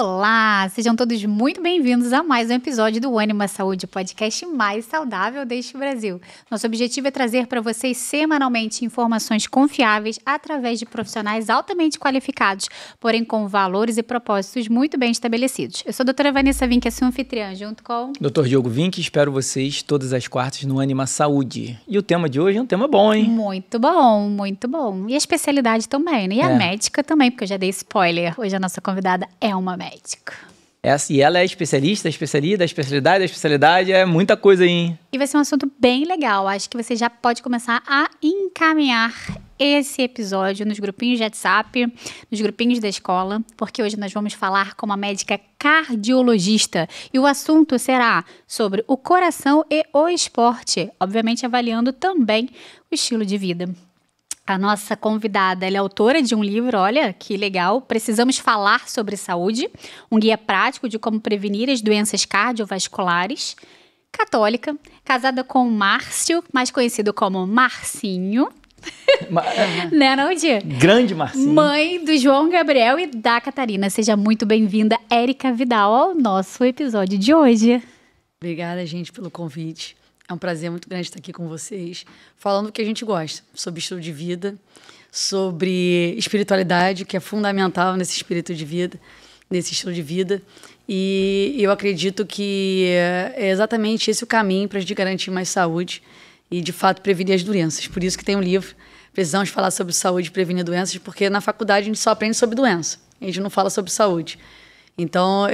Olá, sejam todos muito bem-vindos a mais um episódio do Ânima Saúde, o podcast mais saudável deste Brasil. Nosso objetivo é trazer para vocês semanalmente informações confiáveis através de profissionais altamente qualificados, porém com valores e propósitos muito bem estabelecidos. Eu sou a doutora Vanessa Vinck, a sua anfitriã, junto com... Dr. Diogo Vinck, espero vocês todas as quartas no Ânima Saúde. E o tema de hoje é um tema bom, hein? Muito bom, muito bom. E a especialidade também, né? E a médica também, porque eu já dei spoiler. Hoje a nossa convidada é uma médica. E ela é especialista, da especialidade, é muita coisa aí, hein? E vai ser um assunto bem legal. Acho que você já pode começar a encaminhar esse episódio nos grupinhos de WhatsApp, nos grupinhos da escola, porque hoje nós vamos falar com uma médica cardiologista. E o assunto será sobre o coração e o esporte, obviamente avaliando também o estilo de vida. A nossa convidada, ela é autora de um livro, olha que legal, Precisamos Falar sobre Saúde, um guia prático de como prevenir as doenças cardiovasculares, católica, casada com Márcio, mais conhecido como Marcinho. Né, não, Di? Grande Marcinho. Mãe do João Gabriel e da Catarina. Seja muito bem-vinda, Érica Vidal, ao nosso episódio de hoje. Obrigada, gente, pelo convite. É um prazer muito grande estar aqui com vocês, falando do que a gente gosta, sobre estilo de vida, sobre espiritualidade, que é fundamental nesse espírito de vida, nesse estilo de vida. E eu acredito que é exatamente esse o caminho para a gente garantir mais saúde e, de fato, prevenir as doenças. Por isso que tem um livro, Precisamos Falar sobre Saúde e Prevenir Doenças, porque na faculdade a gente só aprende sobre doença, a gente não fala sobre saúde. Então,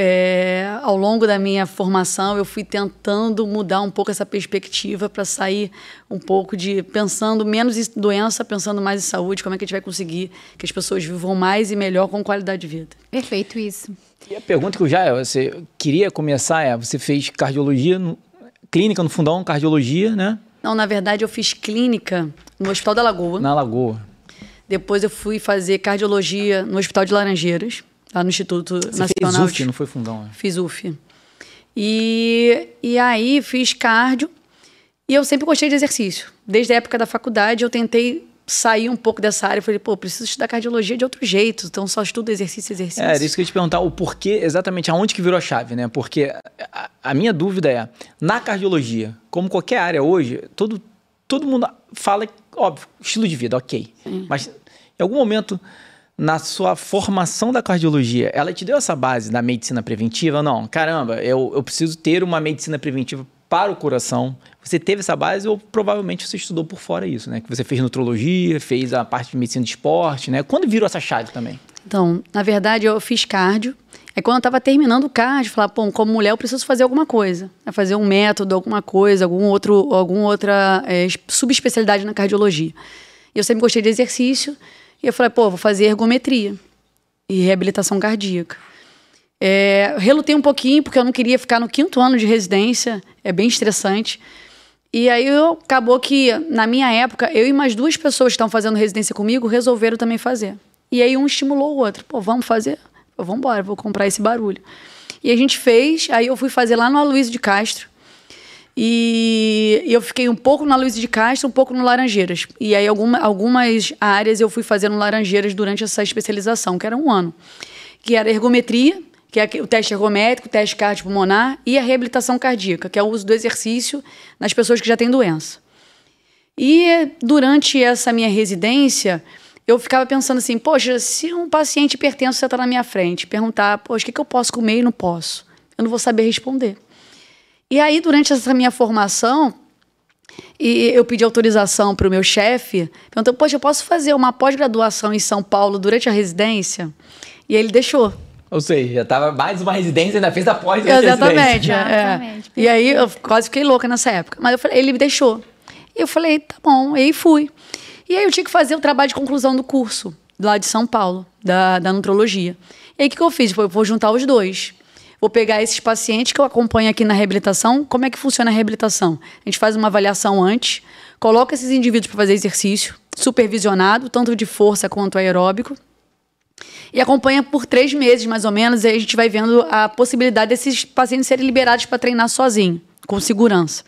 ao longo da minha formação, eu fui tentando mudar um pouco essa perspectiva para sair um pouco de pensando menos em doença, pensando mais em saúde, como é que a gente vai conseguir que as pessoas vivam mais e melhor com qualidade de vida. Perfeito isso. E a pergunta que você queria começar você fez cardiologia, clínica no Fundão, cardiologia, né? Não, na verdade eu fiz clínica no Hospital da Lagoa. Na Lagoa. Depois eu fui fazer cardiologia no Hospital de Laranjeiras. Lá no Instituto Nacional. Você fez UF, não foi Fundão? Né? Fiz UF. E aí fiz cardio e eu sempre gostei de exercício. Desde a época da faculdade eu tentei sair um pouco dessa área. Falei, preciso estudar cardiologia de outro jeito. Então só estudo exercício. Era isso que eu ia te perguntar, o porquê, exatamente, aonde que virou a chave, né? Porque a minha dúvida é, na cardiologia, como qualquer área hoje, todo mundo fala, óbvio, estilo de vida, ok. Sim. Mas em algum momento... Na sua formação da cardiologia, ela te deu essa base da medicina preventiva? Não, caramba, eu preciso ter uma medicina preventiva para o coração. Você teve essa base ou provavelmente você estudou por fora isso, né? Que você fez nutrologia, fez a parte de medicina de esporte, né? Quando virou essa chave também? Então, na verdade, eu fiz cardio. Aí quando eu estava terminando o cardio, eu falava, como mulher eu preciso fazer alguma coisa. Fazer um método, alguma coisa, alguma outra subespecialidade na cardiologia. E eu sempre gostei de exercício. E eu falei, vou fazer ergometria e reabilitação cardíaca. Relutei um pouquinho, porque eu não queria ficar no 5º ano de residência, é bem estressante. E aí acabou que, na minha época, eu e mais 2 pessoas que estão fazendo residência comigo resolveram também fazer. E aí um estimulou o outro, vamos fazer? Vamos embora, vou comprar esse barulho. E a gente fez, aí eu fui fazer lá no Aloysio de Castro. E eu fiquei um pouco na Aloysio de Castro, um pouco no Laranjeiras. E aí algumas áreas eu fui fazer no Laranjeiras durante essa especialização, que era 1 ano. Que era ergometria, que é o teste ergométrico, o teste cardiopulmonar, e a reabilitação cardíaca, que é o uso do exercício nas pessoas que já têm doença. E durante essa minha residência, eu ficava pensando assim, se um paciente hipertenso está na minha frente, perguntar, o que eu posso comer e não posso? Eu não vou saber responder. E aí, durante essa minha formação, eu pedi autorização para o meu chefe, perguntou, eu posso fazer uma pós-graduação em São Paulo durante a residência? E ele deixou. Ou seja, já estava mais uma residência, ainda fez a pós Exatamente. Exatamente. E aí, eu quase fiquei louca nessa época. Mas ele me deixou. E eu falei, tá bom. E aí fui. E aí eu tinha que fazer o trabalho de conclusão do curso, lá de São Paulo, da nutrologia. E aí o que eu fiz? Eu vou juntar os dois. Vou pegar esses pacientes que eu acompanho aqui na reabilitação. Como é que funciona a reabilitação? A gente faz uma avaliação antes, coloca esses indivíduos para fazer exercício, supervisionado, tanto de força quanto aeróbico, e acompanha por 3 meses, mais ou menos, e aí a gente vai vendo a possibilidade desses pacientes serem liberados para treinar sozinho, com segurança.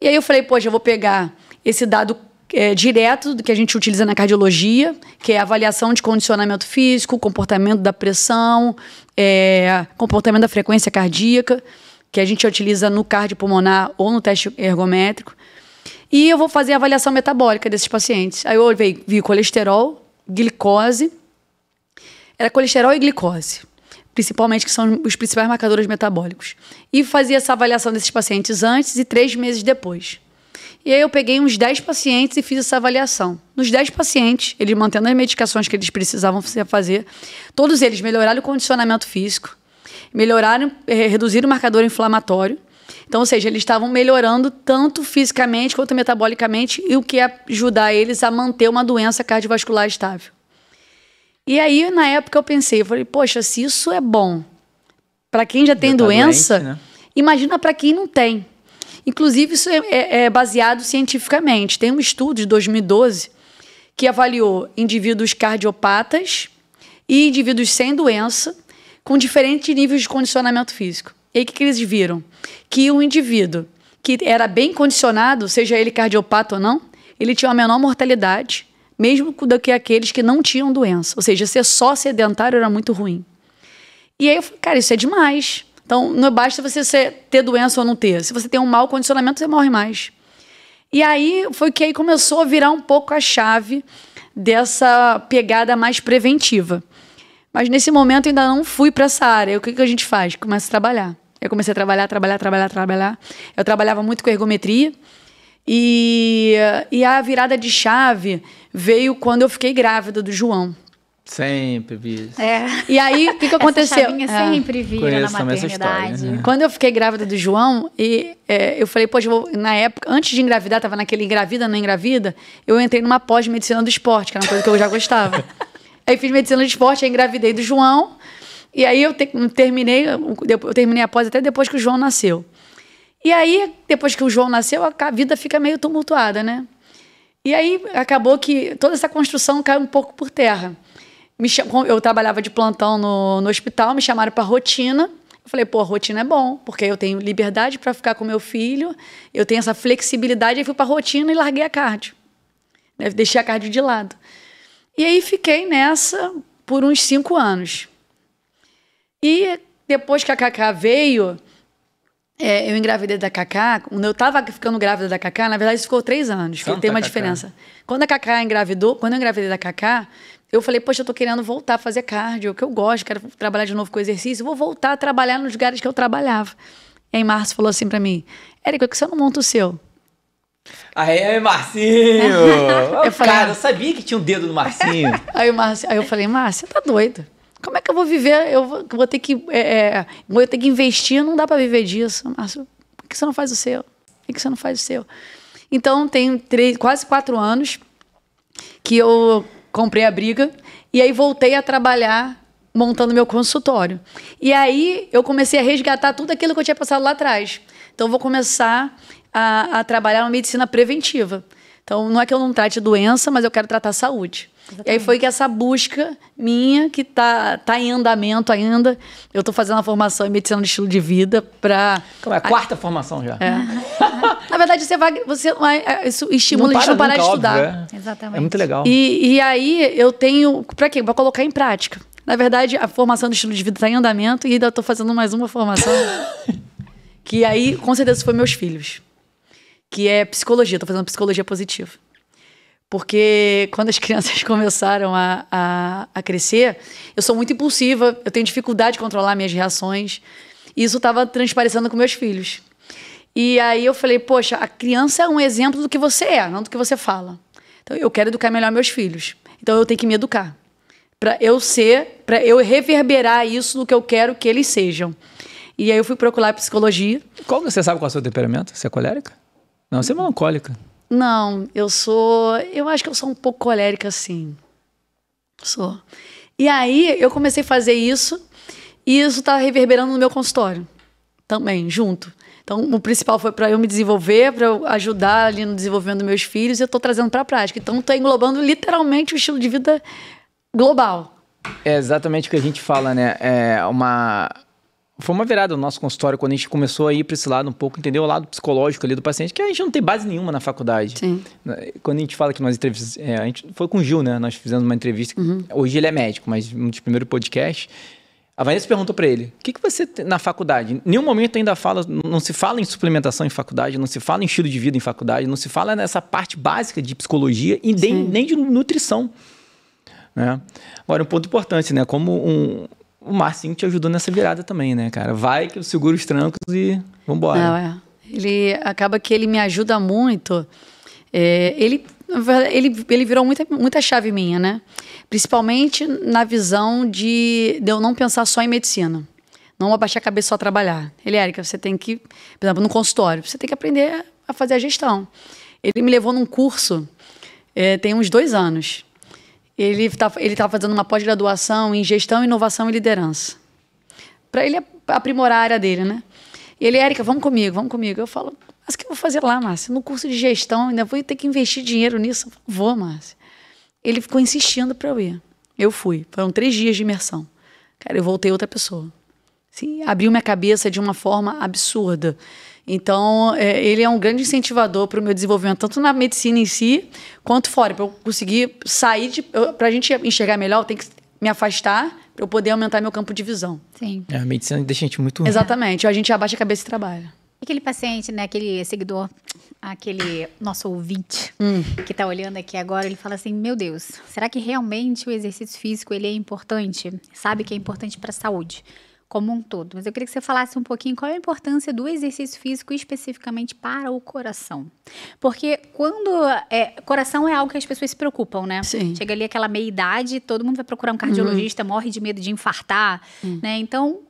E aí eu falei, eu vou pegar esse dado direto do que a gente utiliza na cardiologia, que é a avaliação de condicionamento físico, comportamento da pressão, comportamento da frequência cardíaca, que a gente utiliza no cardiopulmonar ou no teste ergométrico. E eu vou fazer a avaliação metabólica desses pacientes. Aí eu vi colesterol, glicose. Era colesterol e glicose, principalmente, que são os principais marcadores metabólicos. E fazia essa avaliação desses pacientes antes e 3 meses depois. E aí eu peguei uns 10 pacientes e fiz essa avaliação. Nos 10 pacientes, eles mantendo as medicações que eles precisavam fazer, todos eles melhoraram o condicionamento físico, reduziram o marcador inflamatório. Então, ou seja, eles estavam melhorando tanto fisicamente quanto metabolicamente, e o que ia ajudar eles a manter uma doença cardiovascular estável. E aí, na época, eu falei, poxa, se isso é bom para quem já tem doença, doente, né? Imagina para quem não tem. Inclusive, isso é baseado cientificamente. Tem um estudo de 2012 que avaliou indivíduos cardiopatas e indivíduos sem doença com diferentes níveis de condicionamento físico. E aí, o que eles viram? Que um indivíduo que era bem condicionado, seja ele cardiopata ou não, ele tinha uma menor mortalidade, mesmo do que aqueles que não tinham doença. Ou seja, ser só sedentário era muito ruim. E aí eu falei, cara, isso é demais. Então, não basta você ter doença ou não ter. Se você tem um mau condicionamento, você morre mais. E aí foi que aí começou a virar um pouco a chave dessa pegada mais preventiva. Mas nesse momento eu ainda não fui para essa área. O que a gente faz? Começa a trabalhar. Eu comecei a trabalhar. Eu trabalhava muito com ergometria. E a virada de chave veio quando eu fiquei grávida do João. Sempre vi isso. E aí, o que aconteceu? Essa chavinha sempre vira na maternidade. História, né? Quando eu fiquei grávida do João, eu falei, poxa, na época, antes de engravidar, estava naquele engravida, não engravida, eu entrei numa pós-medicina do esporte, que era uma coisa que eu já gostava. Aí fiz medicina do esporte, aí engravidei do João, e aí eu terminei a pós até depois que o João nasceu. E aí, depois que o João nasceu, a vida fica meio tumultuada, né? E aí, acabou que toda essa construção caiu um pouco por terra. Eu trabalhava de plantão no hospital, me chamaram para rotina. Eu falei, pô, rotina é bom, porque eu tenho liberdade para ficar com meu filho, eu tenho essa flexibilidade, aí fui para rotina e larguei a cardio. Deixei a cardio de lado. E aí, fiquei nessa por uns 5 anos. E depois que a Cacá veio... eu engravidei da Cacá. Quando eu estava ficando grávida da Cacá, na verdade, isso ficou 3 anos. Tem uma diferença. Quando a Cacá engravidou, quando eu engravidei da Cacá, eu falei, poxa, eu tô querendo voltar a fazer cardio, que eu gosto, quero trabalhar de novo com exercício, vou voltar a trabalhar nos lugares que eu trabalhava. E aí Márcio falou assim pra mim, Érica, por que você não monta o seu? Aí, Marcinho! Cara, eu sabia que tinha um dedo no Marcinho. Aí eu falei, Márcio, você tá doido? Como é que eu vou viver? Eu vou ter que investir, não dá para viver disso. Márcio, por que você não faz o seu? Por que você não faz o seu? Então, tem quase 4 anos que eu comprei a Briga e aí voltei a trabalhar montando meu consultório. E aí eu comecei a resgatar tudo aquilo que eu tinha passado lá atrás. Então, eu vou começar a trabalhar na medicina preventiva. Então, não é que eu não trate doença, mas eu quero tratar saúde. Exatamente. E aí foi que essa busca minha, que tá em andamento ainda, eu estou fazendo a formação em medicina de estilo de vida para... Como é? A 4ª formação já. Na verdade, isso estimula a gente não parar de estudar. Óbvio, Exatamente. É muito legal. E aí eu tenho... Para quê? Para colocar em prática. Na verdade, a formação do estilo de vida está em andamento e ainda estou fazendo mais uma formação. Que aí, com certeza, foi meus filhos. Que é psicologia. Estou fazendo psicologia positiva. Porque quando as crianças começaram a crescer, eu sou muito impulsiva, eu tenho dificuldade de controlar minhas reações. E isso estava transparecendo com meus filhos. E aí eu falei, poxa, a criança é um exemplo do que você é, não do que você fala. Então eu quero educar melhor meus filhos. Então eu tenho que me educar. Para eu reverberar isso no que eu quero que eles sejam. E aí eu fui procurar psicologia. Você sabe qual é o seu temperamento? Você é colérica? Não, você é melancólica. Não, eu acho que eu sou um pouco colérica, sim. Sou. E aí, eu comecei a fazer isso, e isso tá reverberando no meu consultório. Também, junto. Então, o principal foi para eu me desenvolver, para eu ajudar ali no desenvolvimento dos meus filhos, e eu tô trazendo para a prática. Então, tô englobando literalmente o estilo de vida global. É exatamente o que a gente fala, né? É uma foi uma virada no nosso consultório quando a gente começou a ir para esse lado um pouco, entender o lado psicológico ali do paciente, que a gente não tem base nenhuma na faculdade. Sim. Quando a gente fala que nós entrevistamos... a gente foi com o Gil, né? Nós fizemos uma entrevista. Hoje ele é médico, mas um dos primeiros podcasts. A Vanessa perguntou para ele, o que você tem na faculdade? Em nenhum momento ainda não se fala em suplementação em faculdade, não se fala em estilo de vida em faculdade, não se fala nessa parte básica de psicologia e nem de nutrição. Né? Agora, um ponto importante, né? Como o Marcinho te ajudou nessa virada também, né, cara? Vai que eu seguro os trancos e vambora. Não, Ele acaba que ele me ajuda muito. Ele virou muita chave minha, né? Principalmente na visão de eu não pensar só em medicina. Não abaixar a cabeça só trabalhar. Érica, você tem que, por exemplo, no consultório, você tem que aprender a fazer a gestão. Ele me levou num curso, tem uns 2 anos. Ele estava fazendo uma pós-graduação em gestão, inovação e liderança. Para ele aprimorar a área dele, né? E ele, Érica, vamos comigo. Eu falo, mas o que eu vou fazer lá, Márcia? No curso de gestão, ainda vou ter que investir dinheiro nisso? Eu falo, vou, Márcia. Ele ficou insistindo para eu ir. Eu fui. Foram 3 dias de imersão. Cara, eu voltei outra pessoa. Assim, abriu minha cabeça de uma forma absurda. Então, ele é um grande incentivador para o meu desenvolvimento, tanto na medicina em si, quanto fora. Para eu conseguir sair, para a gente enxergar melhor, eu tenho que me afastar para eu poder aumentar meu campo de visão. Sim. A medicina deixa a gente muito... Exatamente. A gente abaixa a cabeça e trabalha. Aquele paciente, né, aquele seguidor, aquele nosso ouvinte que está olhando aqui agora, ele fala assim, meu Deus, será que realmente o exercício físico ele é importante? Sabe que é importante para a saúde como um todo. Mas eu queria que você falasse um pouquinho qual é a importância do exercício físico especificamente para o coração. Porque coração é algo que as pessoas se preocupam, né? Sim. Chega ali aquela meia-idade, todo mundo vai procurar um cardiologista, morre de medo de infartar, né? Então,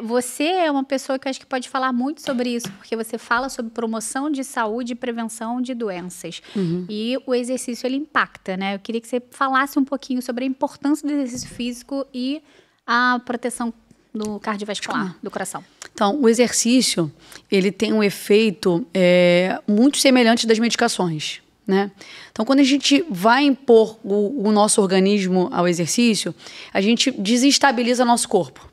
você é uma pessoa que eu acho que pode falar muito sobre isso, porque você fala sobre promoção de saúde e prevenção de doenças. E o exercício, ele impacta, né? Eu queria que você falasse um pouquinho sobre a importância do exercício físico e a proteção do cardiovascular, do coração. Então, o exercício, ele tem um efeito muito semelhante das medicações, né? Então, quando a gente vai impor o nosso organismo ao exercício, a gente desestabiliza nosso corpo.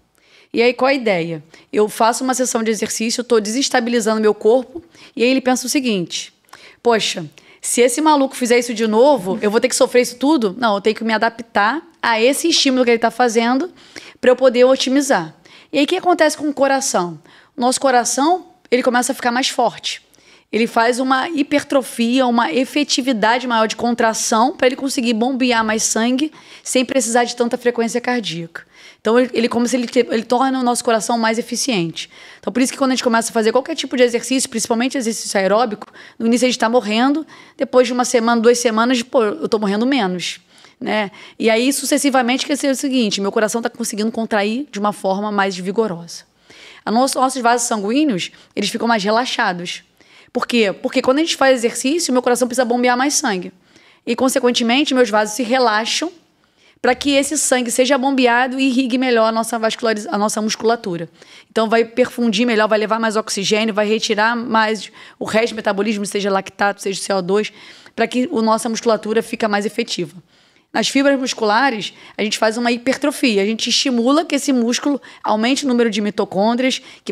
E aí, qual a ideia? Eu faço uma sessão de exercício, estou desestabilizando meu corpo, e aí ele pensa o seguinte, poxa, se esse maluco fizer isso de novo, eu vou ter que sofrer isso tudo? Não, eu tenho que me adaptar a esse estímulo que ele está fazendo para eu poder otimizar. E aí, o que acontece com o coração? O nosso coração, ele começa a ficar mais forte. Ele faz uma hipertrofia, uma efetividade maior de contração para ele conseguir bombear mais sangue sem precisar de tanta frequência cardíaca. Então, ele torna o nosso coração mais eficiente. Então, por isso que quando a gente começa a fazer qualquer tipo de exercício, principalmente exercício aeróbico, no início a gente está morrendo, depois de 1 semana, 2 semanas, eu estou morrendo menos. Né? E aí, sucessivamente, quer dizer o seguinte, meu coração está conseguindo contrair de uma forma mais vigorosa. Nossos vasos sanguíneos, eles ficam mais relaxados. Por quê? Porque quando a gente faz exercício, meu coração precisa bombear mais sangue. E, consequentemente, meus vasos se relaxam para que esse sangue seja bombeado e irrigue melhor a nossa musculatura. Então, vai perfundir melhor, vai levar mais oxigênio, vai retirar mais o resto do metabolismo, seja lactato, seja CO2, para que a nossa musculatura fique mais efetiva. Nas fibras musculares, a gente faz uma hipertrofia. A gente estimula que esse músculo aumente o número de mitocôndrias, que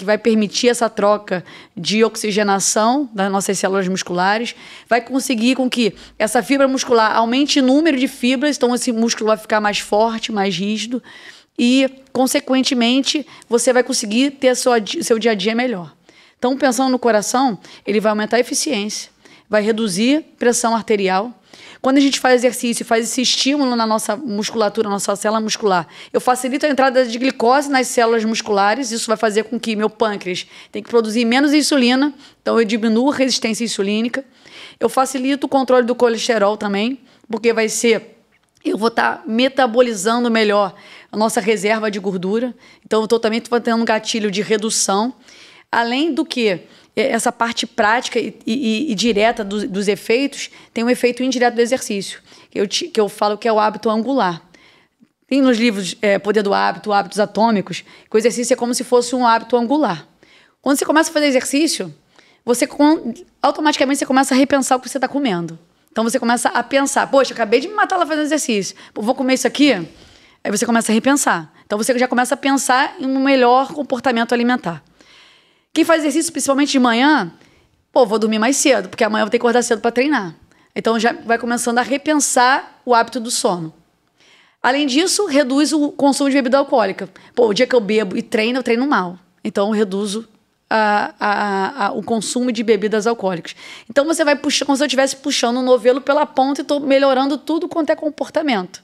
vai permitir essa troca de oxigenação das nossas células musculares, vai conseguir com que essa fibra muscular aumente o número de fibras, então esse músculo vai ficar mais forte, mais rígido, e, consequentemente, você vai conseguir ter seu dia a dia melhor. Então, pensando no coração, ele vai aumentar a eficiência, vai reduzir pressão arterial. Quando a gente faz exercício e faz esse estímulo na nossa musculatura, na nossa célula muscular, eu facilito a entrada de glicose nas células musculares, isso vai fazer com que meu pâncreas tenha que produzir menos insulina, então eu diminuo a resistência insulínica. Eu facilito o controle do colesterol também, porque eu vou estar metabolizando melhor a nossa reserva de gordura, então eu também estou tendo um gatilho de redução. Além do que essa parte prática e direta dos efeitos tem um efeito indireto do exercício, que eu falo que é o hábito angular. Tem nos livros Poder do Hábito, Hábitos Atômicos, que o exercício é como se fosse um hábito angular. Quando você começa a fazer exercício, automaticamente você começa a repensar o que você está comendo. Então você começa a pensar, poxa, acabei de me matar lá fazendo exercício, vou comer isso aqui? Aí você começa a repensar. Então você já começa a pensar em um melhor comportamento alimentar. Quem faz exercício, principalmente de manhã, vou dormir mais cedo, porque amanhã eu vou ter que acordar cedo para treinar. Então já vai começando a repensar o hábito do sono. Além disso, reduz o consumo de bebida alcoólica. O dia que eu bebo e treino, eu treino mal. Então eu reduzo o consumo de bebidas alcoólicas. Então você vai puxando, como se eu estivesse puxando um novelo pela ponta e estou melhorando tudo quanto é comportamento.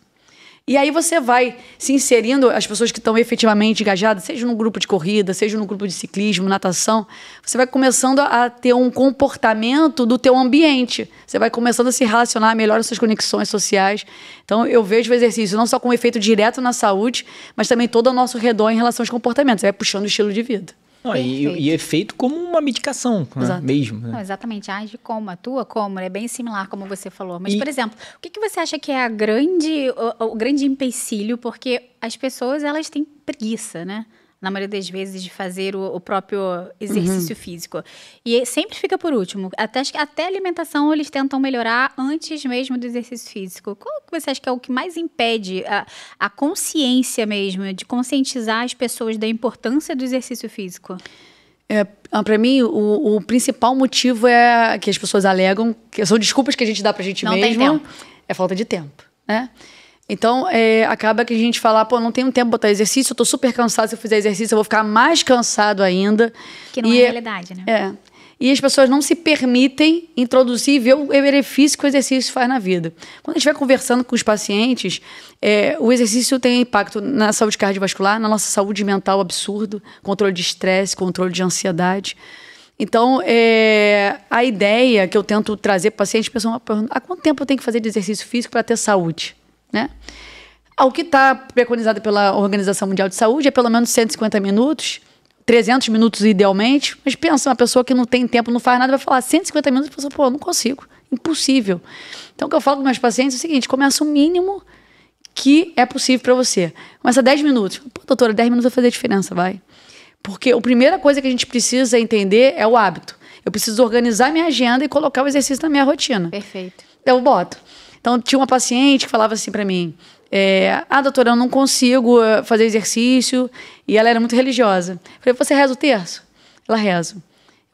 E aí você vai se inserindo, as pessoas que estão efetivamente engajadas, seja num grupo de corrida, seja num grupo de ciclismo, natação, você vai começando a ter um comportamento do teu ambiente. Você vai começando a se relacionar melhor as suas conexões sociais. Então, eu vejo o exercício não só como efeito direto na saúde, mas também todo ao nosso redor em relação aos comportamentos. Você vai puxando o estilo de vida. Não, e é feito como uma medicação, né? Mesmo. Né? Não, exatamente, age como, atua como, é bem similar, como você falou. Mas, por exemplo, o que você acha que é o grande empecilho? Porque as pessoas, elas têm preguiça, né? Na maioria das vezes, de fazer o próprio exercício físico. E sempre fica por último. Até a alimentação eles tentam melhorar antes mesmo do exercício físico. Qual que você acha que é o que mais impede a consciência mesmo, de conscientizar as pessoas da importância do exercício físico? Para mim, o principal motivo é que as pessoas alegam, que são desculpas que a gente dá pra gente mesmo. Não tem tempo. É falta de tempo, né? Então, acaba que a gente fala, não tenho tempo para botar exercício, eu tô super cansado, se eu fizer exercício eu vou ficar mais cansado ainda. Que não é realidade, né? E as pessoas não se permitem introduzir e ver o benefício que o exercício faz na vida. Quando a gente vai conversando com os pacientes, o exercício tem impacto na saúde cardiovascular, na nossa saúde mental absurdo, controle de estresse, controle de ansiedade. Então, a ideia que eu tento trazer para o paciente, a pessoa pergunta, há quanto tempo eu tenho que fazer de exercício físico para ter saúde? Né? O que está preconizado pela Organização Mundial de Saúde é pelo menos 150 minutos, 300 minutos idealmente, mas pensa, uma pessoa que não tem tempo, não faz nada, vai falar 150 minutos, a pessoa, não consigo, impossível. Então, o que eu falo com meus pacientes é o seguinte, começa o mínimo que é possível para você. Começa 10 minutos. Doutora, 10 minutos vai fazer diferença, vai. Porque a primeira coisa que a gente precisa entender é o hábito. Eu preciso organizar minha agenda e colocar o exercício na minha rotina. Perfeito. Eu boto. Então, tinha uma paciente que falava assim para mim, doutora, eu não consigo fazer exercício, e ela era muito religiosa. Eu falei, você reza o terço? Ela reza. Eu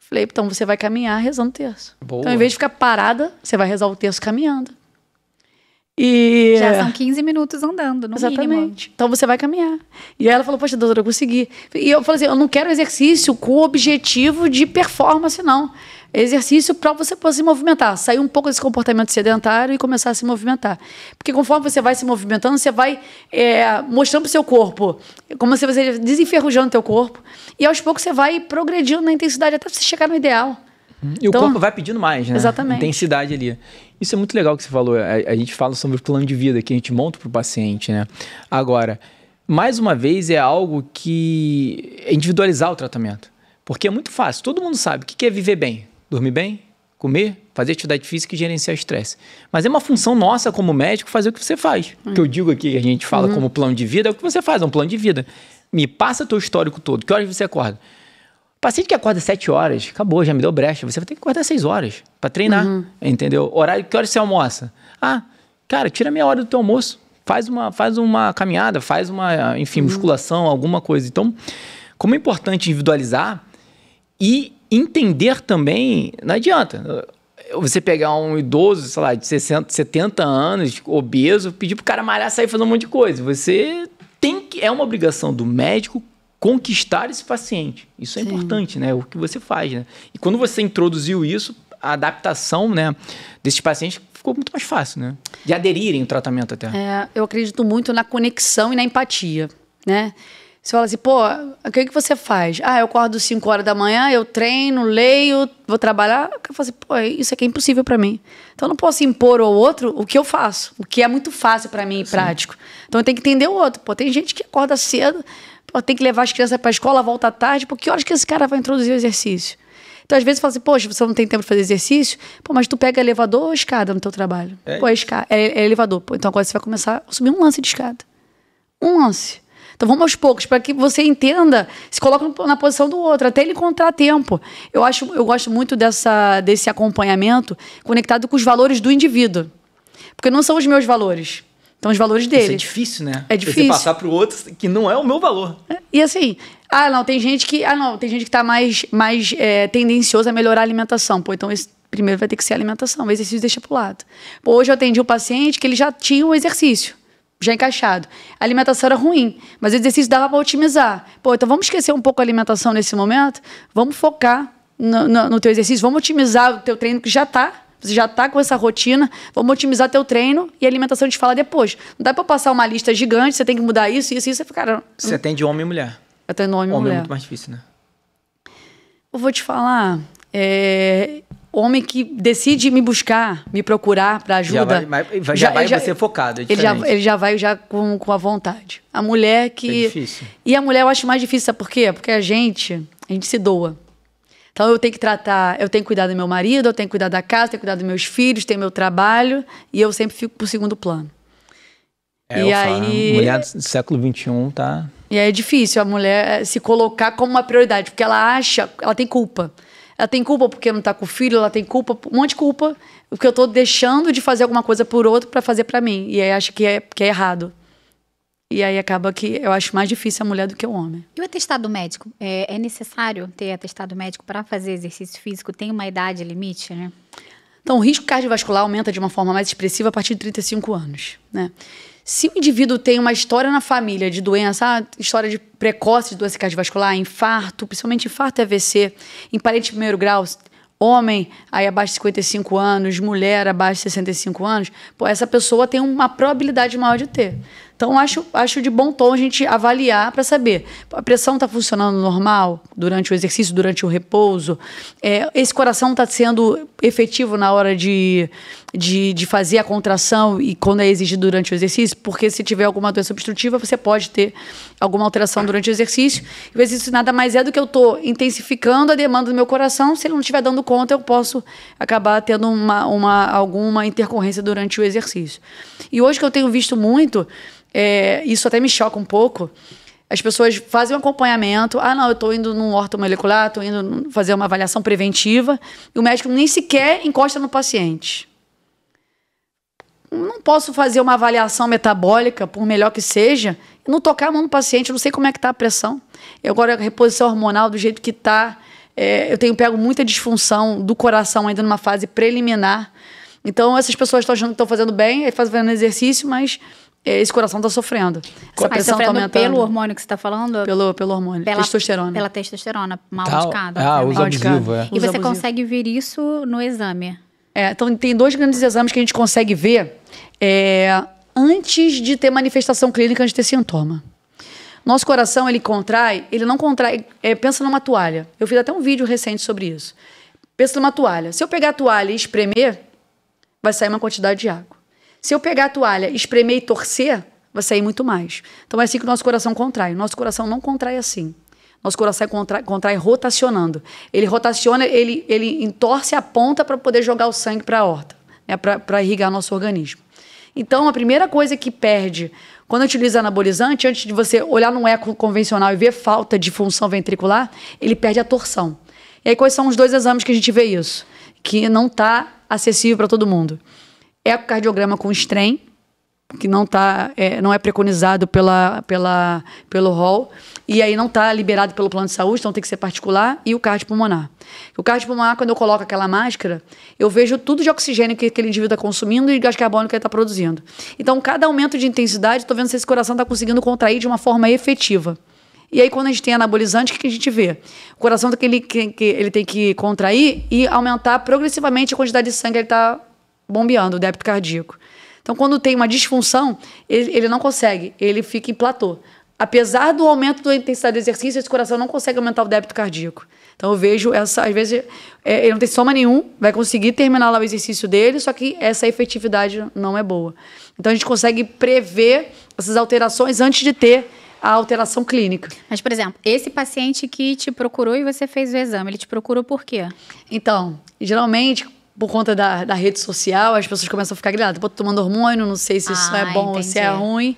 falei, então você vai caminhar rezando o terço. Boa. Então, em vez de ficar parada, você vai rezar o terço caminhando. Já são 15 minutos andando, no Exatamente. mínimo. Então, você vai caminhar. E aí ela falou, poxa, doutora, eu consegui. E eu falei assim, eu não quero exercício com o objetivo de performance, não. Exercício para você poder se movimentar, sair um pouco desse comportamento sedentário e começar a se movimentar. Porque conforme você vai se movimentando, você vai mostrando para o seu corpo, como se você desenferrujando o teu corpo, e aos poucos você vai progredindo na intensidade até você chegar no ideal. E então, o corpo vai pedindo mais, né? Exatamente. Intensidade ali. Isso é muito legal que você falou. A gente fala sobre o plano de vida que a gente monta para o paciente, né? Agora, mais uma vez, é algo que é individualizar o tratamento. Porque é muito fácil. Todo mundo sabe o que é viver bem. Dormir bem, comer, fazer atividade física e gerenciar o estresse. Mas é uma função nossa como médico fazer o que você faz. O que eu digo aqui, a gente fala como plano de vida, é o que você faz, é um plano de vida. Me passa teu histórico todo. Que horas você acorda? O paciente que acorda 7 horas, acabou, já me deu brecha. Você vai ter que acordar 6 horas para treinar, entendeu? Horário, que horas você almoça? Cara, tira meia hora do teu almoço. Faz uma caminhada, faz uma, enfim, musculação, alguma coisa. Então, como é importante individualizar e entender também, não adianta você pegar um idoso, sei lá, de 60, 70 anos, obeso, pedir pro cara malhar, sair fazer um monte de coisa. Você tem que, é uma obrigação do médico conquistar esse paciente. Isso é importante, né? O que você faz, né? E quando você introduziu isso, a adaptação, né, desses pacientes ficou muito mais fácil, né? De aderirem ao tratamento até. Eu acredito muito na conexão e na empatia, né? Você fala assim, o que você faz? Eu acordo 5 horas da manhã, eu treino, leio, vou trabalhar. Eu falo assim, isso aqui é impossível para mim. Então, eu não posso impor ao outro o que eu faço, o que é muito fácil para mim e prático. Então, eu tenho que entender o outro. Tem gente que acorda cedo, tem que levar as crianças para a escola, volta à tarde. Que horas que esse cara vai introduzir o exercício? Então, às vezes, fala assim, poxa, você não tem tempo de fazer exercício? Mas tu pega elevador ou escada no teu trabalho? É elevador. Então, agora você vai começar a subir um lance de escada. Um lance. Então, vamos aos poucos, para que você entenda, se coloque na posição do outro, até ele encontrar tempo. Eu gosto muito desse acompanhamento conectado com os valores do indivíduo. Porque não são os meus valores. Então, os valores dele. Isso é difícil, né? É difícil. Você passar pro outro que não é o meu valor. E assim, tem gente que tá mais tendencioso a melhorar a alimentação. Pô, então esse primeiro vai ter que ser a alimentação, o exercício deixa pro lado. Pô, hoje eu atendi um paciente que ele já tinha o exercício, já encaixado. A alimentação era ruim, mas o exercício dava para otimizar. Pô, então vamos esquecer um pouco a alimentação nesse momento, vamos focar no teu exercício, vamos otimizar o teu treino que você já tá com essa rotina, vamos otimizar teu treino e a alimentação a gente fala depois. Não dá para passar uma lista gigante, você tem que mudar isso, você fica... Você atende homem e mulher. Eu atendo homem e mulher. Homem é muito mais difícil, né? Eu vou te falar, homem que decide me buscar, me procurar para ajuda... Já vai ser focado, é diferente. Ele já vai com a vontade. A mulher que... É difícil. E a mulher eu acho mais difícil, sabe por quê? Porque a gente se doa. Então eu tenho que cuidar do meu marido, eu tenho que cuidar da casa, tenho que cuidar dos meus filhos, tenho meu trabalho, e eu sempre fico pro segundo plano. Mulher do século XXI tá... E aí é difícil a mulher se colocar como uma prioridade, porque ela tem culpa. Ela tem culpa porque não tá com o filho, ela tem culpa, um monte de culpa, porque eu tô deixando de fazer alguma coisa por outro para fazer para mim. E aí acho que é errado. E aí acaba que eu acho mais difícil a mulher do que o homem. E o atestado médico? É necessário ter atestado médico para fazer exercício físico? Tem uma idade limite, né? Então, o risco cardiovascular aumenta de uma forma mais expressiva a partir de 35 anos, né? Se o indivíduo tem uma história na família de doença, história de precoce de doença cardiovascular, infarto, principalmente infarto e AVC, em parente de primeiro grau, homem aí abaixo de 55 anos, mulher abaixo de 65 anos, pô, essa pessoa tem uma probabilidade maior de ter. Então, acho de bom tom a gente avaliar para saber. A pressão está funcionando normal durante o exercício, durante o repouso? Esse coração está sendo efetivo na hora de fazer a contração e quando é exigido durante o exercício? Porque se tiver alguma doença obstrutiva, você pode ter alguma alteração durante o exercício. E o exercício nada mais é do que eu estou intensificando a demanda do meu coração. Se ele não estiver dando conta, eu posso acabar tendo alguma intercorrência durante o exercício. E hoje que eu tenho visto muito... isso até me choca um pouco. As pessoas fazem um acompanhamento. Eu estou indo num ortomolecular, estou indo fazer uma avaliação preventiva e o médico nem sequer encosta no paciente. Não posso fazer uma avaliação metabólica, por melhor que seja, e não tocar a mão no paciente, eu não sei como é que está a pressão. Agora, a reposição hormonal do jeito que está, eu tenho pego muita disfunção do coração ainda numa fase preliminar. Então, essas pessoas estão achando que estão fazendo bem, fazendo exercício, mas... esse coração está sofrendo. Essa pressão está aumentando. Pelo hormônio que você está falando? Pelo hormônio, testosterona. Pela testosterona, mal Tá, indicado. uso abusivo, E você consegue ver isso no exame? Então, tem 2 grandes exames que a gente consegue ver antes de ter manifestação clínica, antes de ter sintoma. Nosso coração, ele não contrai... pensa numa toalha. Eu fiz até um vídeo recente sobre isso. Pensa numa toalha. Se eu pegar a toalha e espremer, vai sair uma quantidade de água. Se eu pegar a toalha, espremer e torcer, vai sair muito mais. Então é assim que o nosso coração contrai. O nosso coração não contrai assim. Nosso coração contrai rotacionando. Ele rotaciona, ele entorce a ponta para poder jogar o sangue para a aorta, né, para irrigar nosso organismo. Então, a primeira coisa que perde, quando utiliza anabolizante, antes de você olhar num eco convencional e ver falta de função ventricular, ele perde a torção. E aí, quais são os 2 exames que a gente vê isso? Que não está acessível para todo mundo. Ecocardiograma com strain, que não é preconizado pelo rol, e aí não está liberado pelo plano de saúde, então tem que ser particular, e o cardiopulmonar. O cardiopulmonar, quando eu coloco aquela máscara, eu vejo tudo de oxigênio que aquele indivíduo está consumindo e gás carbônico que ele está produzindo. Então, cada aumento de intensidade, estou vendo se esse coração está conseguindo contrair de uma forma efetiva. E aí, quando a gente tem anabolizante, o que a gente vê? O coração ele tem que contrair e aumentar progressivamente a quantidade de sangue que ele está bombeando, o débito cardíaco. Então, quando tem uma disfunção, ele não consegue, ele fica em platô. Apesar do aumento da intensidade do exercício, esse coração não consegue aumentar o débito cardíaco. Então, eu vejo, às vezes, ele não tem soma nenhum, vai conseguir terminar lá o exercício dele, só que essa efetividade não é boa. Então, a gente consegue prever essas alterações antes de ter a alteração clínica. Mas, por exemplo, esse paciente que te procurou e você fez o exame, ele te procurou por quê? Então, geralmente... por conta da rede social, as pessoas começam a ficar griladas. Tô tomando hormônio, não sei se isso é bom ou se é ruim.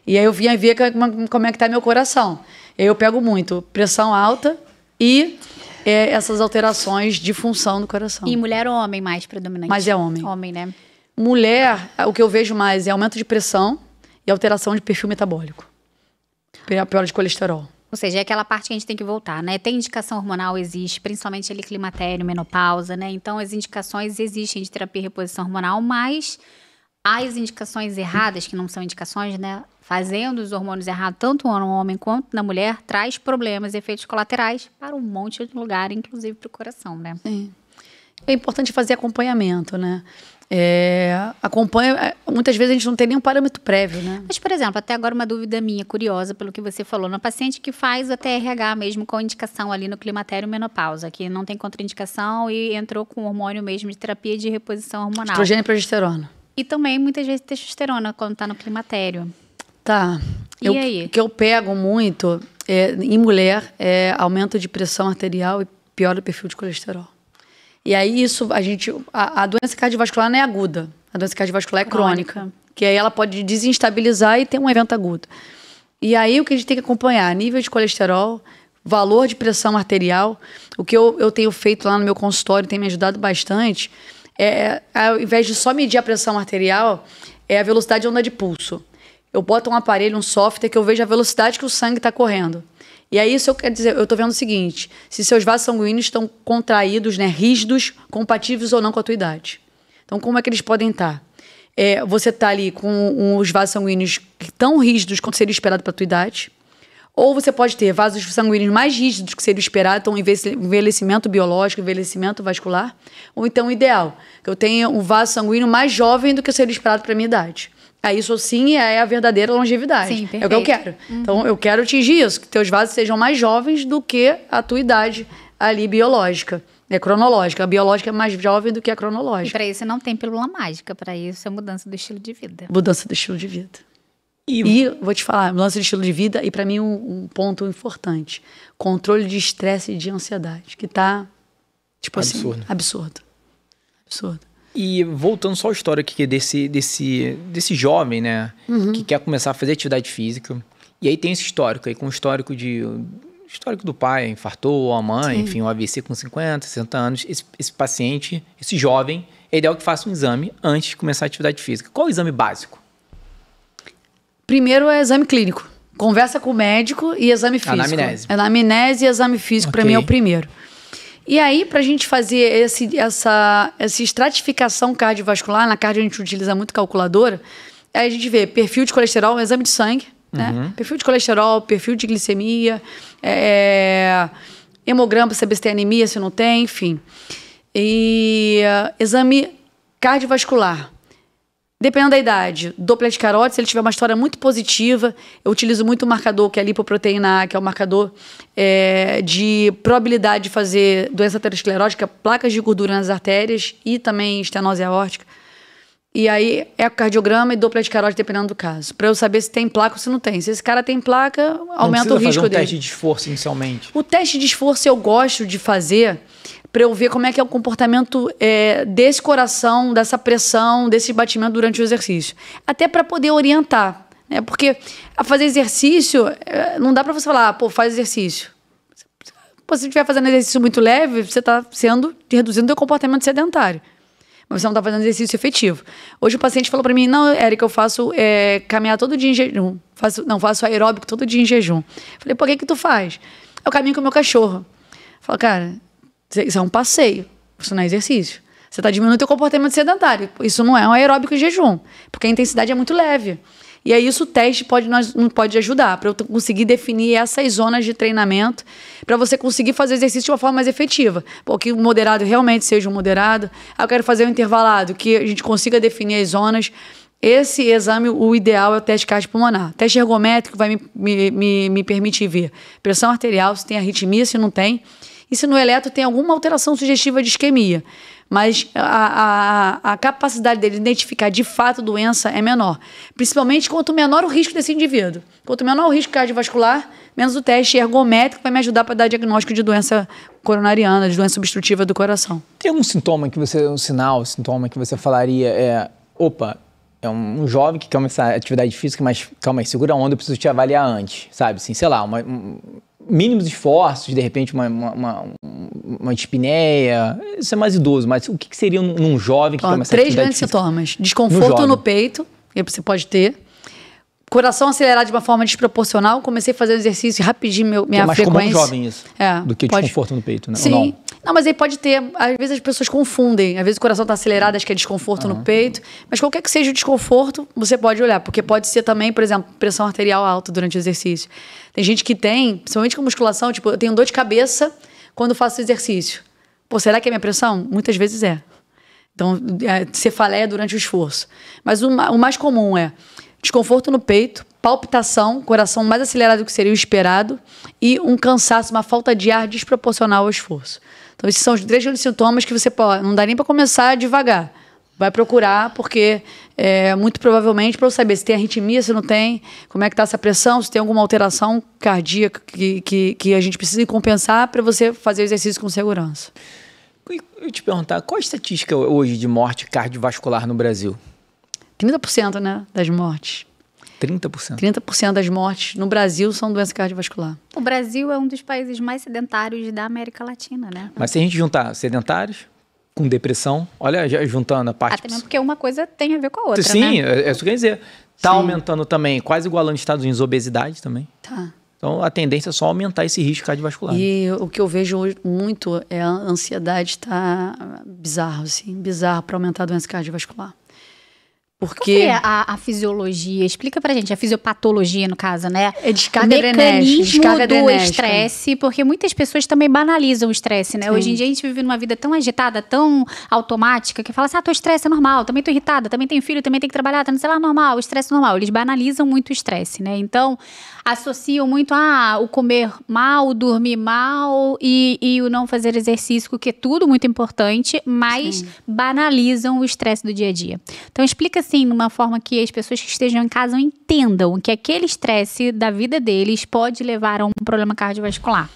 E aí eu vinha ver como é que tá meu coração. E aí eu pego muito pressão alta e essas alterações de função do coração. E mulher ou homem mais predominante? Mas é homem. Homem, né? Mulher, o que eu vejo mais é aumento de pressão e alteração de perfil metabólico. Piora de colesterol. Ou seja, é aquela parte que a gente tem que voltar, né? Tem indicação hormonal, existe, principalmente ali climatério, menopausa, né? Então, as indicações existem de terapia e reposição hormonal, mas as indicações erradas, que não são indicações, né? Fazendo os hormônios errados, tanto no homem quanto na mulher, traz problemas e efeitos colaterais para um monte de lugar, inclusive para o coração, né? Sim. É importante fazer acompanhamento, né? Muitas vezes a gente não tem nenhum parâmetro prévio, né? Mas, por exemplo, até agora uma dúvida minha, curiosa, pelo que você falou, na paciente que faz o TRH mesmo com indicação ali no climatério menopausa, que não tem contraindicação e entrou com hormônio mesmo de terapia de reposição hormonal. Estrogênio e progesterona. E também, muitas vezes, testosterona quando está no climatério. Tá. E aí? O que eu pego muito em mulher é aumento de pressão arterial e piora do perfil de colesterol. E aí a doença cardiovascular não é aguda. A doença cardiovascular é crônica. Que aí ela pode desinstabilizar e ter um evento agudo. E aí o que a gente tem que acompanhar? Nível de colesterol, valor de pressão arterial. O que eu tenho feito lá no meu consultório, tem me ajudado bastante, ao invés de só medir a pressão arterial, é a velocidade de onda de pulso. Eu boto um aparelho, um software, que eu vejo a velocidade que o sangue está correndo. E aí isso quer dizer, eu estou vendo o seguinte, se seus vasos sanguíneos estão contraídos, né, rígidos, compatíveis ou não com a tua idade. Então, como é que eles podem estar? Você está ali com os vasos sanguíneos tão rígidos quanto seria esperado para a tua idade, ou você pode ter vasos sanguíneos mais rígidos que seria esperado, então envelhecimento biológico, envelhecimento vascular, ou então o ideal, que eu tenha um vaso sanguíneo mais jovem do que seria esperado para a minha idade. Aí isso sim é a verdadeira longevidade. Sim, perfeito. É o que eu quero. Então eu quero atingir isso, que teus vasos sejam mais jovens do que a tua idade ali biológica. Cronológica. A biológica é mais jovem do que a E cronológica. para isso não tem pílula mágica, para isso é mudança do estilo de vida. Mudança do estilo de vida. E vou te falar, mudança de estilo de vida, e para mim um ponto importante. Controle de estresse e de ansiedade, que tá, tipo Absurdo. assim, absurdo. E voltando só à história aqui desse jovem, né? Que quer começar a fazer atividade física. E aí tem esse histórico aí, com o histórico do pai, infartou, a mãe, enfim, um AVC com 50, 60 anos. Esse paciente, esse jovem, é ideal que faça um exame antes de começar a atividade física. Qual é o exame básico? Primeiro é exame clínico. Conversa com o médico e exame físico. Anamnese. Anamnese e exame físico, para mim, é o primeiro. E aí, para a gente fazer essa estratificação cardiovascular, na cardio a gente utiliza muito calculadora, aí a gente vê perfil de colesterol, exame de sangue, né? Perfil de colesterol, perfil de glicemia, hemograma para saber se tem anemia, se não tem, enfim. E exame cardiovascular. Dependendo da idade, Doppler de carótide, se ele tiver uma história muito positiva, eu utilizo muito o marcador, que é a lipoproteína A, que é o marcador de probabilidade de fazer doença aterosclerótica, placas de gordura nas artérias e também estenose aórtica. E aí, ecocardiograma e Doppler de carótide, dependendo do caso. Para eu saber se tem placa ou se não tem. Se esse cara tem placa, aumenta o risco dele. Não precisa fazer um teste de esforço inicialmente? O teste de esforço eu gosto de fazer para eu ver como é que é o comportamento desse coração, dessa pressão, desse batimento durante o exercício. Até para poder orientar, né? Porque a fazer exercício, não dá para você falar, pô, faz exercício. Pô, se você estiver fazendo exercício muito leve, você está reduzindo o seu comportamento sedentário. Mas você não está fazendo exercício efetivo. Hoje o paciente falou para mim, não, Érica, eu faço caminhar todo dia em jejum. Faço aeróbico todo dia em jejum. Falei, por que tu faz? Eu caminho com o meu cachorro. Falei, cara, isso é um passeio, isso não é exercício. Você está diminuindo o teu comportamento sedentário. Isso não é um aeróbico em jejum, porque a intensidade é muito leve. E aí isso o teste não pode ajudar, para eu conseguir definir essas zonas de treinamento, para você conseguir fazer exercício de uma forma mais efetiva. Porque o moderado realmente seja um moderado. Eu quero fazer um intervalado, que a gente consiga definir as zonas. Esse exame, o ideal é o teste cardiopulmonar. Teste ergométrico vai me permitir ver pressão arterial, se tem arritmia, se não tem. E se no eletro tem alguma alteração sugestiva de isquemia. Mas a capacidade dele identificar de fato doença é menor. Principalmente quanto menor o risco desse indivíduo. Quanto menor o risco cardiovascular, menos o teste ergométrico vai me ajudar para dar diagnóstico de doença coronariana, de doença obstrutiva do coração. Tem algum sintoma que você falaria, opa, é um jovem que quer começar a atividade física, mas calma aí, segura a onda, eu preciso te avaliar antes, sabe? Assim, sei lá, mínimos esforços, de repente uma dispneia, isso é mais idoso, mas o que seria num jovem que começa a atividade física? 3 grandes sintomas. Desconforto no peito, que você pode ter. coração acelerado de uma forma desproporcional, comecei a fazer o exercício rapidinho, minha mais frequência. Comum jovem isso, do que desconforto no peito, né? Sim. Ou não? Não, mas aí pode ter, às vezes as pessoas confundem, às vezes o coração está acelerado, acho que é desconforto no peito, mas qualquer que seja o desconforto, você pode olhar, porque pode ser também, por exemplo, pressão arterial alta durante o exercício. Tem gente que tem, principalmente com musculação, tipo, eu tenho dor de cabeça quando faço exercício. Pô, será que é minha pressão? Muitas vezes é. Então, cefaleia durante o esforço. Mas o mais comum é desconforto no peito, palpitação, coração mais acelerado do que seria o esperado e um cansaço, uma falta de ar desproporcional ao esforço. Então, esses são os 3 grandes sintomas que você pode... Não dá nem para começar devagar. Vai procurar, porque muito provavelmente, para eu saber se tem arritmia, se não tem, como é que está essa pressão, se tem alguma alteração cardíaca que a gente precisa compensar para você fazer o exercício com segurança. Eu te perguntar, qual a estatística hoje de morte cardiovascular no Brasil? 30%, né, das mortes. 30%? 30% das mortes no Brasil são doença cardiovascular. O Brasil é um dos países mais sedentários da América Latina, né? Mas se a gente juntar sedentários com depressão, olha, já juntando a parte... Até mesmo porque uma coisa tem a ver com a outra, Sim, né? é isso que eu quer dizer. Está aumentando também, quase igualando os Estados Unidos, obesidade também. Tá. Então, a tendência é só aumentar esse risco cardiovascular. E o que eu vejo hoje muito é a ansiedade está bizarro, assim, bizarro para aumentar a doença cardiovascular. Porque Qual é a fisiologia? Explica pra gente, a fisiopatologia, no caso, né? É descarga mecanismo adrenérgica, descarga do adrenérgica. estresse, porque muitas pessoas também banalizam o estresse, né? Sim. Hoje em dia a gente vive numa vida tão agitada, tão automática, que fala assim, tô estresse é normal, também tô irritada, também tenho filho, também tenho que trabalhar, sei lá, normal, o estresse é normal. Eles banalizam muito o estresse, né? Então, associam muito o comer mal, o dormir mal e o não fazer exercício, que é tudo muito importante, mas banalizam o estresse do dia a dia. Então, explica assim, numa forma que as pessoas que estejam em casa entendam que aquele estresse da vida deles pode levar a um problema cardiovascular.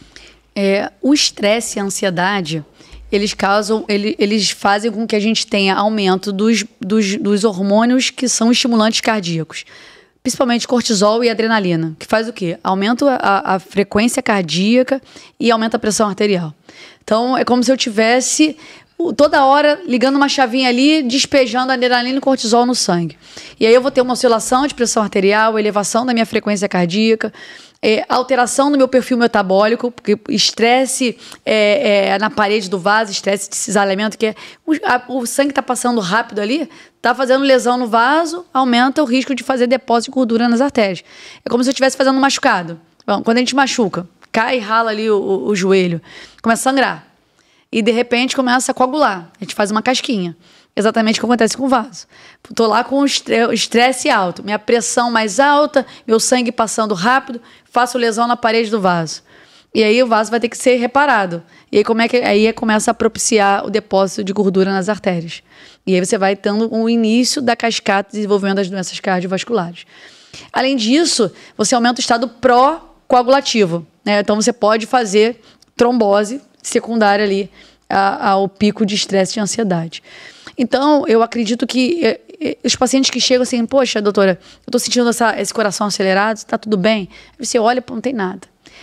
O estresse e a ansiedade, eles fazem com que a gente tenha aumento dos hormônios que são estimulantes cardíacos. Principalmente cortisol e adrenalina, que faz o quê? Aumenta a frequência cardíaca e aumenta a pressão arterial. Então, é como se eu tivesse toda hora ligando uma chavinha ali, despejando adrenalina e cortisol no sangue. E aí eu vou ter uma oscilação de pressão arterial, elevação da minha frequência cardíaca, alteração no meu perfil metabólico, porque estresse na parede do vaso, estresse de cisalhamento, que o sangue está passando rápido ali, está fazendo lesão no vaso, aumenta o risco de fazer depósito de gordura nas artérias. É como se eu estivesse fazendo um machucado. Bom, quando a gente machuca, cai e rala ali o joelho, começa a sangrar. E, de repente, começa a coagular. A gente faz uma casquinha. Exatamente o que acontece com o vaso. Estou lá com o estresse alto, minha pressão mais alta, meu sangue passando rápido, faço lesão na parede do vaso. E aí o vaso vai ter que ser reparado. E aí, aí começa a propiciar o depósito de gordura nas artérias. E aí você vai tendo o início da cascata de desenvolvimento das doenças cardiovasculares. Além disso, você aumenta o estado pró-coagulativo, né? Então você pode fazer trombose secundária ali ao pico de estresse e ansiedade. Então, eu acredito que os pacientes que chegam assim, poxa, doutora, eu tô sentindo esse coração acelerado, tá tudo bem? Aí você olha, pô, não tem nada.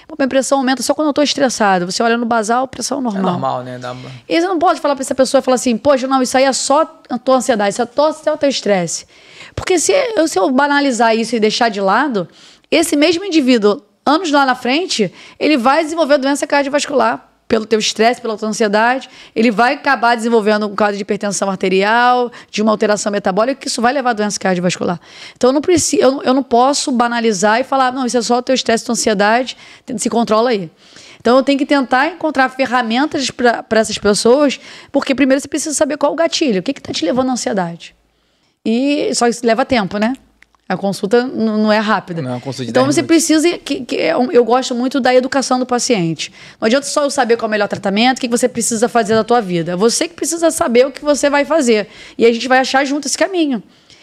Pô, minha pressão aumenta só quando eu tô estressado. Você olha no basal, pressão normal. É normal, né? E você não pode falar pra essa pessoa e falar assim, poxa, não, isso aí é só a tua ansiedade, isso é só o teu estresse. Porque se eu banalizar isso e deixar de lado, esse mesmo indivíduo, anos lá na frente, ele vai desenvolver doença cardiovascular. Pelo teu estresse, pela tua ansiedade, ele vai acabar desenvolvendo um quadro de hipertensão arterial, de uma alteração metabólica, que isso vai levar a doença cardiovascular. Então, eu não posso banalizar e falar, não, isso é só o teu estresse, tua ansiedade, se controla aí. Então, eu tenho que tentar encontrar ferramentas para essas pessoas, porque primeiro você precisa saber qual é o gatilho, o que está te levando à ansiedade. E só isso leva tempo, né? A consulta não é rápida. Não é uma consulta de então 10 você minutos. precisa... Eu gosto muito da educação do paciente. Não adianta só eu saber qual é o melhor tratamento, o que você precisa fazer da tua vida. Você que precisa saber o que você vai fazer. E a gente vai achar junto esse caminho.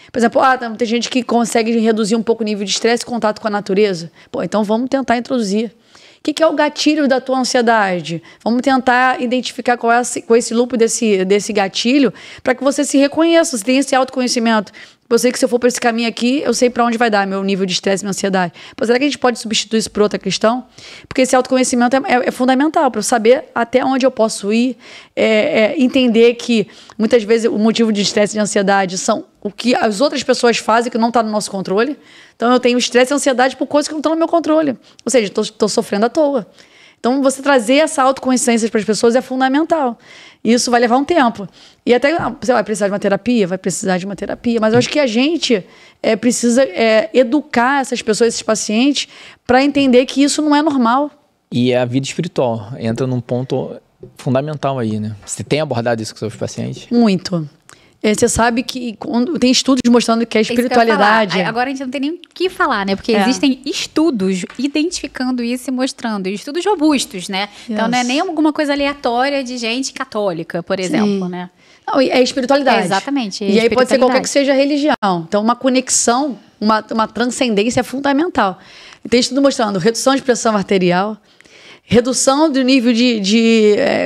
Por exemplo, tem gente que consegue reduzir um pouco o nível de estresse e contato com a natureza. Pô, então vamos tentar introduzir. O que é o gatilho da tua ansiedade? Vamos tentar identificar qual é esse loop desse gatilho para que você se reconheça, você tenha esse autoconhecimento. Eu sei que se eu for por esse caminho aqui, eu sei para onde vai dar meu nível de estresse e minha ansiedade. Pô, será que a gente pode substituir isso por outra questão? Porque esse autoconhecimento é fundamental para eu saber até onde eu posso ir, entender que muitas vezes o motivo de estresse e de ansiedade são o que as outras pessoas fazem que não está no nosso controle. Então eu tenho estresse e ansiedade por coisas que não estão no meu controle. Ou seja, estou sofrendo à toa. Então, você trazer essa autoconsciência para as pessoas é fundamental. E isso vai levar um tempo. E até você vai precisar de uma terapia? Vai precisar de uma terapia. Mas eu acho que a gente precisa educar essas pessoas, esses pacientes, para entender que isso não é normal. E a vida espiritual entra num ponto fundamental aí, né? Você tem abordado isso com seus pacientes? Muito. Você sabe que tem estudos mostrando que a espiritualidade... Agora a gente não tem nem o que falar, né? Porque existem estudos identificando isso e mostrando. Estudos robustos, né? Então não é nem alguma coisa aleatória de gente católica, por exemplo, né? Não, é espiritualidade. Exatamente. E aí pode ser qualquer que seja a religião. Então uma conexão, uma transcendência é fundamental. E tem estudo mostrando redução de pressão arterial, redução do nível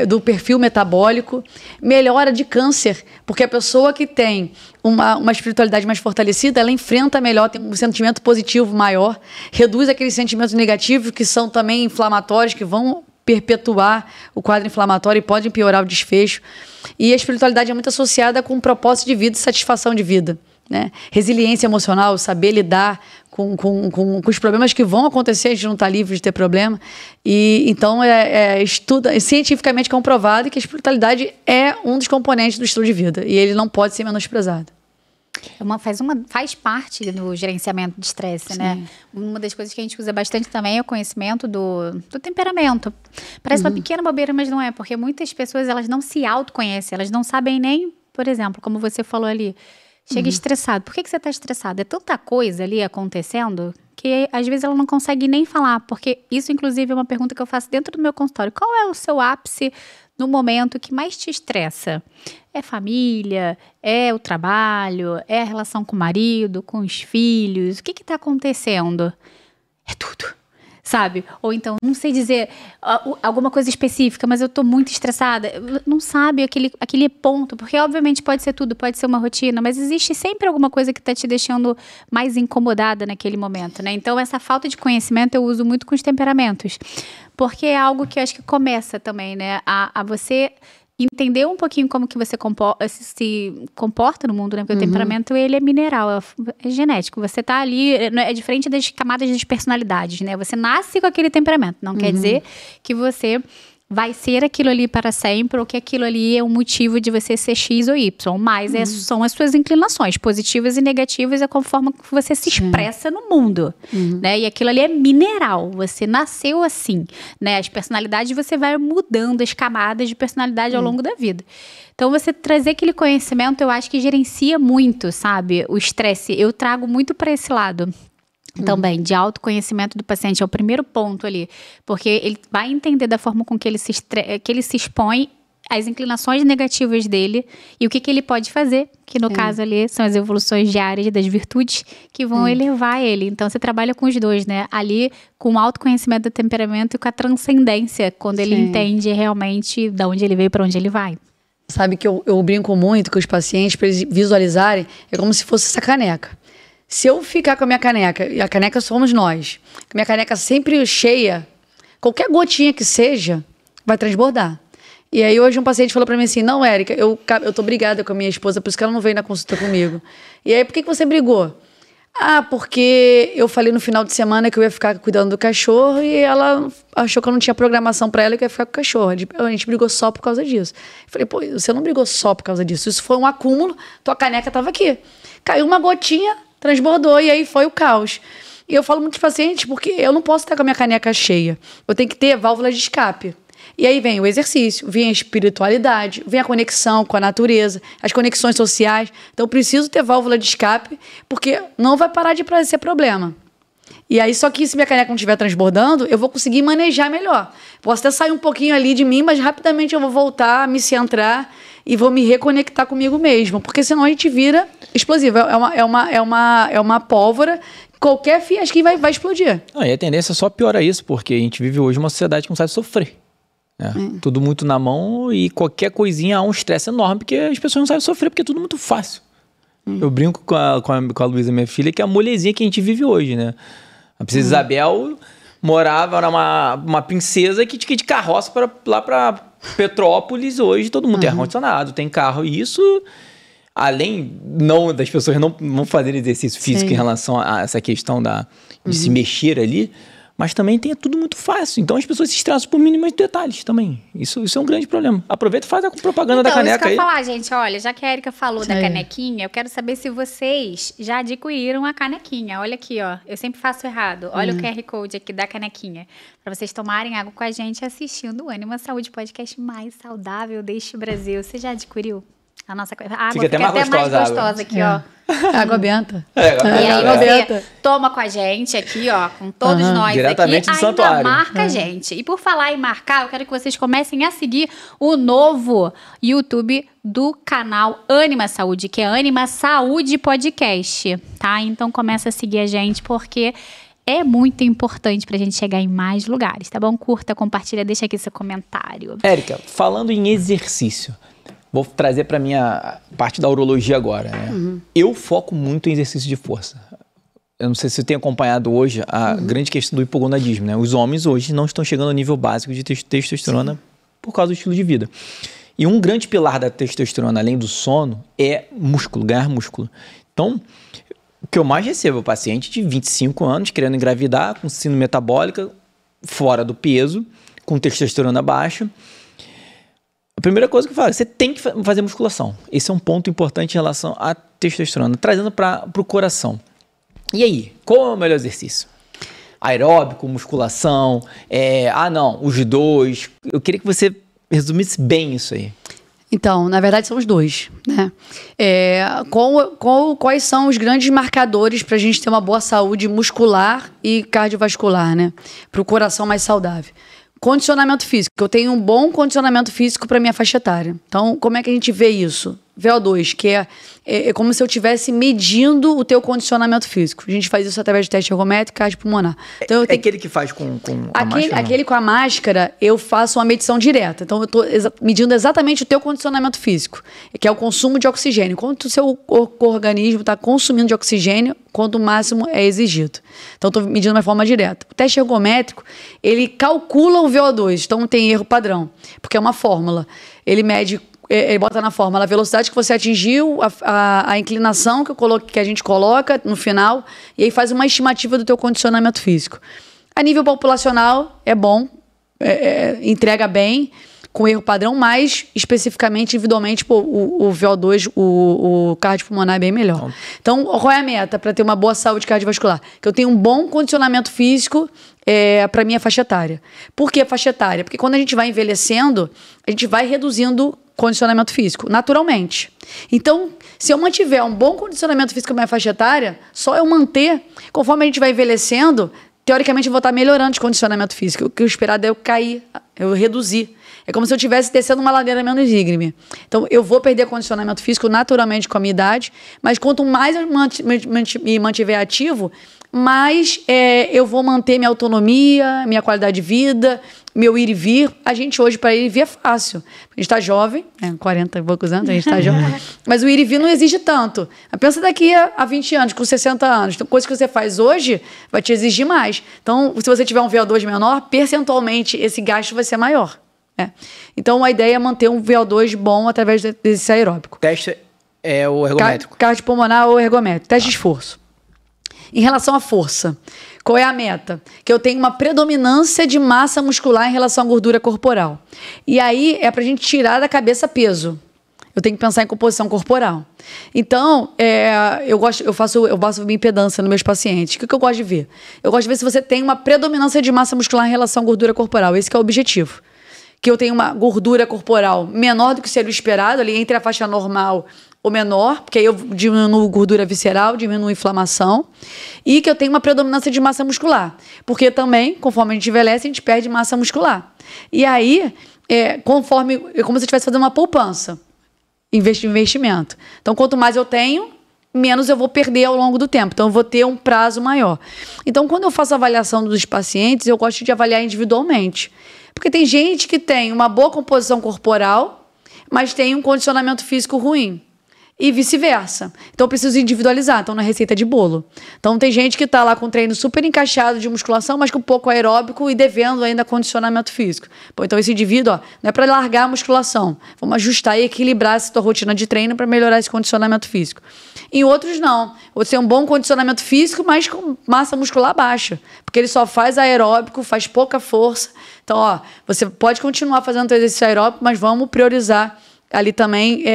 do perfil metabólico, melhora de câncer, porque a pessoa que tem uma espiritualidade mais fortalecida, ela enfrenta melhor, tem um sentimento positivo maior, reduz aqueles sentimentos negativos que são também inflamatórios, que vão perpetuar o quadro inflamatório e podem piorar o desfecho. E a espiritualidade é muito associada com propósito de vida e satisfação de vida, né? Resiliência emocional, saber lidar com os problemas que vão acontecer, a gente não está livre de ter problema. E então estuda cientificamente comprovado que a espiritualidade é um dos componentes do estilo de vida e ele não pode ser menosprezado. Faz parte do gerenciamento de estresse, né? Uma das coisas que a gente usa bastante também é o conhecimento do temperamento. Parece uma pequena bobeira, mas não é, porque muitas pessoas elas não se autoconhecem, elas não sabem nem, por exemplo, como você falou ali, chega estressado. Por que você está estressado? É tanta coisa ali acontecendo que às vezes ela não consegue nem falar, porque isso inclusive é uma pergunta que eu faço dentro do meu consultório. Qual é o seu ápice no momento que mais te estressa? É família? É o trabalho? É a relação com o marido? Com os filhos? O que está acontecendo? É tudo. Sabe? Ou então, não sei dizer alguma coisa específica, mas eu tô muito estressada. Não sabe aquele ponto, porque obviamente pode ser tudo, pode ser uma rotina, mas existe sempre alguma coisa que tá te deixando mais incomodada naquele momento, né? Então, essa falta de conhecimento eu uso muito com os temperamentos, porque é algo que eu acho que começa também, né? A você entender um pouquinho como que você se comporta no mundo, né? Porque o temperamento, ele é mineral, é genético. Você tá ali, é diferente das camadas das personalidades, né? Você nasce com aquele temperamento. Não quer dizer que você vai ser aquilo ali para sempre ou que aquilo ali é um motivo de você ser X ou Y. Mas são as suas inclinações, positivas e negativas, é conforme que você se expressa no mundo, né? E aquilo ali é mineral, você nasceu assim, né? As personalidades, você vai mudando as camadas de personalidade ao longo da vida. Então, você trazer aquele conhecimento, eu acho que gerencia muito, sabe? O estresse, eu trago muito para esse lado. Também, de autoconhecimento do paciente, é o primeiro ponto ali, porque ele vai entender da forma com que ele se expõe, as inclinações negativas dele e o que ele pode fazer, que no caso ali são as evoluções diárias das virtudes que vão elevar ele. Então, você trabalha com os dois, né? Ali, com o autoconhecimento do temperamento e com a transcendência, quando ele entende realmente de onde ele veio e para onde ele vai. Sabe que eu brinco muito com os pacientes para eles visualizarem, é como se fosse essa caneca. Se eu ficar com a minha caneca, e a caneca somos nós, com a minha caneca sempre cheia, qualquer gotinha que seja, vai transbordar. E aí hoje um paciente falou pra mim assim, não, Érica, eu tô brigada com a minha esposa, por isso que ela não veio na consulta comigo. E aí, por que você brigou? Ah, porque eu falei no final de semana que eu ia ficar cuidando do cachorro e ela achou que eu não tinha programação pra ela e que eu ia ficar com o cachorro. A gente brigou só por causa disso. Eu falei, pô, você não brigou só por causa disso, isso foi um acúmulo, tua caneca tava aqui. Caiu uma gotinha, transbordou e aí foi o caos. E eu falo muito para pacientes porque eu não posso estar com a minha caneca cheia. Eu tenho que ter válvula de escape. E aí vem o exercício, vem a espiritualidade, vem a conexão com a natureza, as conexões sociais. Então eu preciso ter válvula de escape porque não vai parar de ser problema. E aí só que se minha caneca não estiver transbordando, eu vou conseguir manejar melhor. Posso até sair um pouquinho ali de mim, mas rapidamente eu vou voltar a me centrar e vou me reconectar comigo mesmo, porque senão a gente vira explosivo. É uma pólvora, qualquer fiasquinho vai explodir. E a tendência só piora isso, porque a gente vive hoje uma sociedade que não sabe sofrer. Né? Tudo muito na mão e qualquer coisinha há um estresse enorme, porque as pessoas não sabem sofrer, porque é tudo muito fácil. Eu brinco com a Luísa, minha filha, que é a molezinha que a gente vive hoje, né? A princesa Isabel morava, era uma princesa que tinha de carroça lá para Petrópolis. Hoje todo mundo tem ar-condicionado, tem carro. E isso, além das pessoas não fazerem exercício físico em relação a essa questão de se mexer ali, mas também tem tudo muito fácil. Então as pessoas se estressam por mínimos detalhes também. Isso é um grande problema. Aproveita e faz a propaganda da caneca aí. Isso que eu ia falar, gente. Olha, já que a Erika falou da canequinha, eu quero saber se vocês já adquiriram a canequinha. Olha aqui, ó. Eu sempre faço errado. Olha o QR Code aqui da canequinha. Para vocês tomarem água com a gente assistindo o Ânima Saúde, podcast mais saudável deste Brasil. Você já adquiriu? A nossa água fica até mais gostosa aqui, ó. Água benta. E aí você toma com a gente aqui, ó, com todos nós diretamente aqui. do santuário. Marca a gente. E por falar em marcar, eu quero que vocês comecem a seguir o novo YouTube do canal Ânima Saúde, que é Ânima Saúde Podcast, tá? Então começa a seguir a gente, porque é muito importante pra gente chegar em mais lugares, tá bom? Curta, compartilha, deixa aqui seu comentário. Érica, falando em exercício, vou trazer para minha parte da urologia agora, né? Eu foco muito em exercício de força. Eu não sei se você tem acompanhado hoje a grande questão do hipogonadismo, né? Os homens hoje não estão chegando ao nível básico de testosterona por causa do estilo de vida. E um grande pilar da testosterona, além do sono, é músculo, ganhar músculo. Então, o que eu mais recebo é o paciente de 25 anos querendo engravidar, com síndrome metabólica, fora do peso, com testosterona baixa. A primeira coisa que eu falo, você tem que fazer musculação. Esse é um ponto importante em relação à testosterona. Trazendo para o coração. E aí, qual é o melhor exercício? Aeróbico, musculação, os dois. Eu queria que você resumisse bem isso aí. Então, na verdade, são os dois, né? Quais são os grandes marcadores para a gente ter uma boa saúde muscular e cardiovascular, né? Para o coração mais saudável. Condicionamento físico. Eu tenho um bom condicionamento físico para minha faixa etária. Então, como é que a gente vê isso? VO2, que é como se eu estivesse medindo o teu condicionamento físico. A gente faz isso através de teste ergométrico e cardiopulmonar. Então, aquele que faz com a máscara? Aquele com a máscara, eu faço uma medição direta. Então, eu estou medindo exatamente o teu condicionamento físico, que é o consumo de oxigênio. Quanto o seu organismo está consumindo de oxigênio, quanto o máximo é exigido. Então, estou medindo de uma forma direta. O teste ergométrico, ele calcula o VO2, então não tem erro padrão, porque é uma fórmula. Ele mede... Ele bota na fórmula a velocidade que você atingiu, a inclinação que a gente coloca no final, e aí faz uma estimativa do teu condicionamento físico. A nível populacional, é bom, entrega bem, com erro padrão, mas especificamente, individualmente, o VO2, o cardiopulmonar é bem melhor. Então, qual é a meta para ter uma boa saúde cardiovascular? Que eu tenha um bom condicionamento físico para minha faixa etária. Por que faixa etária? Porque quando a gente vai envelhecendo, a gente vai reduzindo condicionamento físico, naturalmente. Então, se eu mantiver um bom condicionamento físico na minha faixa etária, só eu manter, conforme a gente vai envelhecendo, teoricamente eu vou estar melhorando de condicionamento físico. O que eu esperado é eu cair, eu reduzir. É como se eu estivesse descendo uma ladeira menos íngreme. Então, eu vou perder condicionamento físico naturalmente com a minha idade, mas quanto mais eu me mantiver ativo, mais eu vou manter minha autonomia, minha qualidade de vida, meu ir e vir. A gente hoje, para ir e vir, é fácil. A gente está jovem, 40 e poucos anos, a gente está jovem. Mas o ir e vir não exige tanto. Pensa daqui a 20 anos, com 60 anos. Então, coisa que você faz hoje vai te exigir mais. Então, se você tiver um VO2 menor, percentualmente, esse gasto vai ser maior. Então, a ideia é manter um VO2 bom através desse aeróbico. O teste é o ergométrico. Cardiopulmonar ou ergométrico. Teste de esforço. Em relação à força, qual é a meta? Que eu tenho uma predominância de massa muscular em relação à gordura corporal. E aí é pra gente tirar da cabeça peso. Eu tenho que pensar em composição corporal. Então, eu faço bioimpedância nos meus pacientes. O que eu gosto de ver? Eu gosto de ver se você tem uma predominância de massa muscular em relação à gordura corporal. Esse que é o objetivo. Que eu tenho uma gordura corporal menor do que seria o esperado, ali entre a faixa normal ou menor, porque aí eu diminuo gordura visceral, diminuo inflamação, e que eu tenho uma predominância de massa muscular. Porque também, conforme a gente envelhece, a gente perde massa muscular. E aí, é como se eu estivesse fazendo uma poupança, investimento. Então, quanto mais eu tenho, menos eu vou perder ao longo do tempo. Então, eu vou ter um prazo maior. Então, quando eu faço a avaliação dos pacientes, eu gosto de avaliar individualmente. Porque tem gente que tem uma boa composição corporal, mas tem um condicionamento físico ruim. e vice-versa. Então, eu preciso individualizar. Então, na receita de bolo. Então, tem gente que tá lá com um treino super encaixado de musculação, mas com um pouco aeróbico e devendo ainda condicionamento físico. Pô, então, esse indivíduo, ó, não é para largar a musculação. Vamos ajustar e equilibrar essa tua rotina de treino para melhorar esse condicionamento físico. Em outros, não. Você tem um bom condicionamento físico, mas com massa muscular baixa. Porque ele só faz aeróbico, faz pouca força. Então, ó, você pode continuar fazendo teu exercício aeróbico, mas vamos priorizar ali também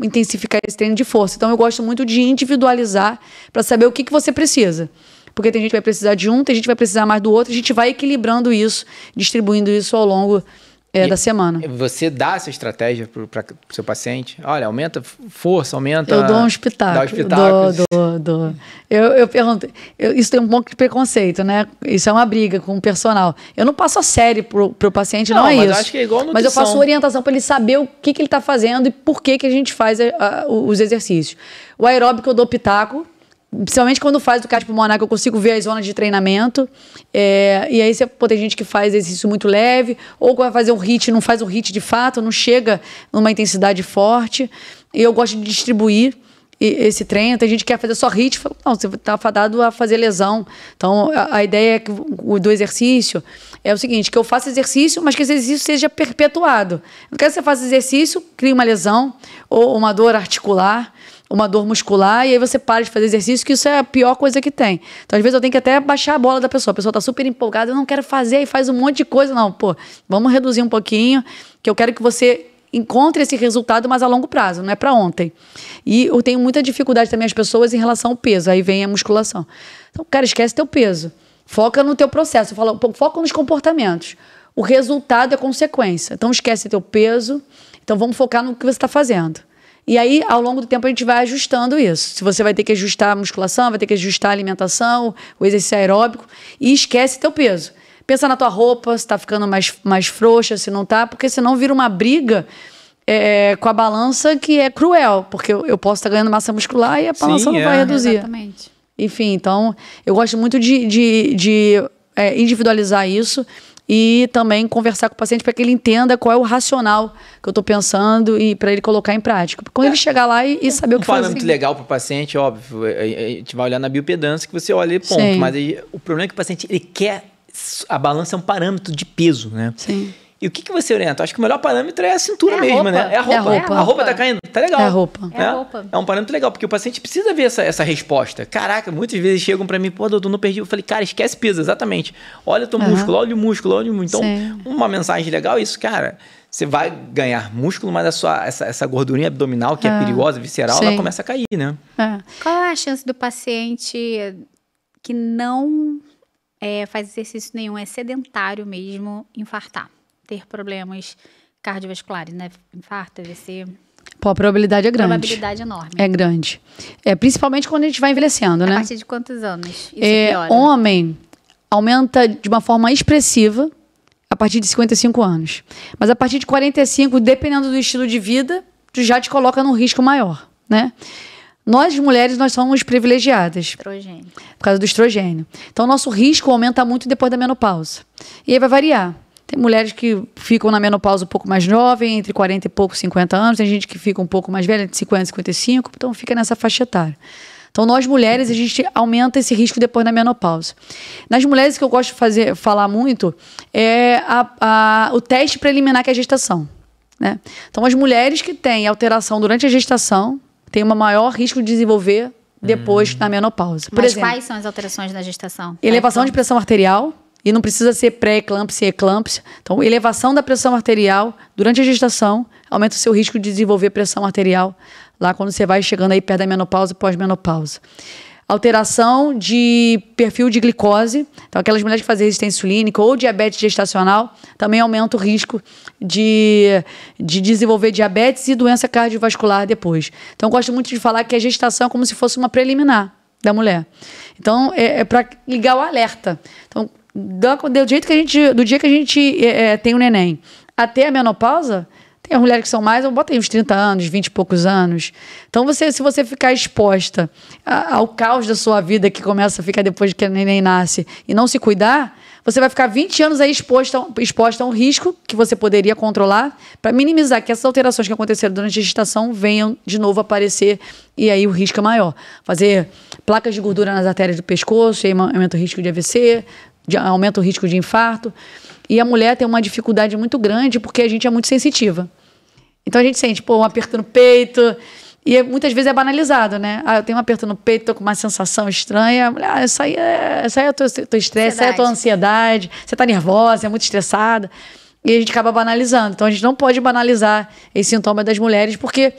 intensificar esse treino de força. Então, eu gosto muito de individualizar para saber o que você precisa. Porque tem gente que vai precisar de um, tem gente que vai precisar mais do outro, a gente vai equilibrando isso, distribuindo isso ao longo da semana. Você dá essa estratégia para o seu paciente? Olha, aumenta força, aumenta... Eu dou um espetáculo. Dá um espetáculo. Dou. Eu pergunto... isso tem um pouco de preconceito, né? Isso é uma briga com o personal. Eu não passo a série pro paciente, não é mas isso. Eu acho que é igual nutrição. Mas eu faço orientação para ele saber o que ele está fazendo e por que a gente faz os exercícios. O aeróbico eu dou pitaco, principalmente quando faz o cardiopulmonar, que eu consigo ver as zonas de treinamento. E aí tem gente que faz exercício muito leve, ou vai fazer um HIIT, não faz um HIIT de fato, não chega numa intensidade forte. E eu gosto de distribuir esse treino. Tem gente que quer fazer só HIIT, não, você está fadado a fazer lesão. Então, a ideia do exercício é o seguinte, que eu faça exercício, mas que esse exercício seja perpetuado. Não quero que você faça exercício, crie uma lesão, ou uma dor articular, uma dor muscular, e aí você para de fazer exercício, que isso é a pior coisa que tem. Então, às vezes, eu tenho que até baixar a bola da pessoa. A pessoa está super empolgada, eu não quero fazer, e faz um monte de coisa. Não, vamos reduzir um pouquinho, que eu quero que você encontre esse resultado, mas a longo prazo, não é para ontem. E eu tenho muita dificuldade também, as pessoas, em relação ao peso. Aí vem a musculação. Então, cara, esquece teu peso. Foca no teu processo. Foca nos comportamentos. O resultado é consequência. Então, esquece teu peso. Então, vamos focar no que você está fazendo. E aí, ao longo do tempo, a gente vai ajustando isso. Se você vai ter que ajustar a musculação, vai ter que ajustar a alimentação, o exercício aeróbico, e esquece teu peso. Pensa na tua roupa, se tá ficando mais frouxa, se não tá, porque senão vira uma briga com a balança que é cruel, porque eu posso estar ganhando massa muscular e a balança não vai reduzir. Exatamente. Enfim, então, eu gosto muito de individualizar isso e também conversar com o paciente para que ele entenda qual é o racional que eu estou pensando e para ele colocar em prática. Quando ele chegar lá e saber o que fazer. Um parâmetro legal para o paciente, óbvio, a gente vai olhar na biopedância que você olha e ponto. Sim. Mas aí, o problema é que o paciente ele quer... A balança é um parâmetro de peso, né? Sim. E o que você orienta? Acho que o melhor parâmetro é a cintura mesmo, roupa. né? É a roupa. A roupa tá caindo? Tá legal. É a roupa. É um parâmetro legal, porque o paciente precisa ver essa resposta. Caraca, muitas vezes chegam pra mim, pô, doutor, não perdi. Eu falei, cara, esquece peso, exatamente. Olha o teu músculo, olha o músculo, olha o músculo. Então, uma mensagem legal é isso, cara. Você vai ganhar músculo, mas essa gordurinha abdominal, que é perigosa, visceral, ela começa a cair, né? Qual é a chance do paciente que não faz exercício nenhum, é sedentário mesmo, infartar? Ter problemas cardiovasculares, né? Infarto, AVC. Pô, a probabilidade é grande. A probabilidade enorme. É grande. Principalmente quando a gente vai envelhecendo, né? A partir de quantos anos isso piora? Homem aumenta de uma forma expressiva a partir de 55 anos. Mas a partir de 45, dependendo do estilo de vida, tu já te coloca num risco maior, né? Nós, mulheres, nós somos privilegiadas. Estrogênio. Por causa do estrogênio. Então, nosso risco aumenta muito depois da menopausa. E aí vai variar. Tem mulheres que ficam na menopausa um pouco mais jovem, entre 40 e pouco, 50 anos. Tem gente que fica um pouco mais velha, entre 50 e 55. Então, fica nessa faixa etária. Então, nós mulheres, a gente aumenta esse risco depois da menopausa. Nas mulheres, que eu gosto de falar muito é o teste preliminar, que é a gestação, né? Então, as mulheres que têm alteração durante a gestação têm um maior risco de desenvolver depois na menopausa. Por exemplo, quais são as alterações na gestação? Elevação de pressão arterial, e não precisa ser pré-eclâmpsia e eclâmpsia. Então, elevação da pressão arterial durante a gestação aumenta o seu risco de desenvolver pressão arterial lá quando você vai chegando aí perto da menopausa e pós-menopausa. Alteração de perfil de glicose. Então, aquelas mulheres que fazem resistência insulínica ou diabetes gestacional também aumenta o risco de desenvolver diabetes e doença cardiovascular depois. Então, eu gosto muito de falar que a gestação é como se fosse uma preliminar da mulher. Então, é para ligar o alerta. Então, do dia que a gente tem o neném até a menopausa, tem as mulheres que são mais, eu botei uns 30 anos, 20 e poucos anos. Então, se você ficar exposta ao caos da sua vida, que começa a ficar depois que a neném nasce, e não se cuidar, você vai ficar 20 anos aí exposta a um risco que você poderia controlar para minimizar que essas alterações que aconteceram durante a gestação venham de novo aparecer e aí o risco é maior. Fazer placas de gordura nas artérias do pescoço, e aí aumenta o risco de AVC, aumenta o risco de infarto. E a mulher tem uma dificuldade muito grande porque a gente é muito sensitiva. Então a gente sente, um aperto no peito. E muitas vezes é banalizado, né? Eu tenho um aperto no peito, tô com uma sensação estranha. Isso aí é teu estresse, isso aí é tua ansiedade. Você tá nervosa, é muito estressada. E a gente acaba banalizando. Então a gente não pode banalizar esse sintoma das mulheres, porque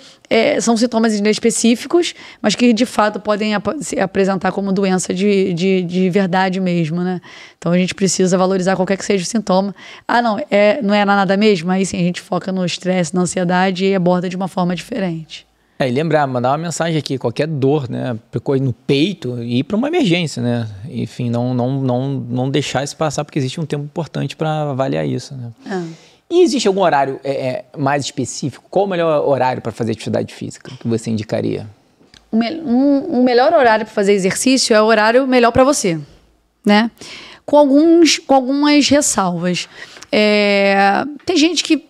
são sintomas específicos, mas que de fato podem se apresentar como doença de verdade mesmo, né? Então a gente precisa valorizar qualquer que seja o sintoma. Não é nada mesmo? Aí sim a gente foca no estresse, na ansiedade e aborda de uma forma diferente. E lembrar, mandar uma mensagem aqui, qualquer dor, né, no peito, e ir para uma emergência, né? Enfim, não deixar isso passar, porque existe um tempo importante para avaliar isso, né? E existe algum horário mais específico? Qual o melhor horário para fazer atividade física que você indicaria? O melhor horário para fazer exercício é o horário melhor para você, né? Com algumas ressalvas. Tem gente que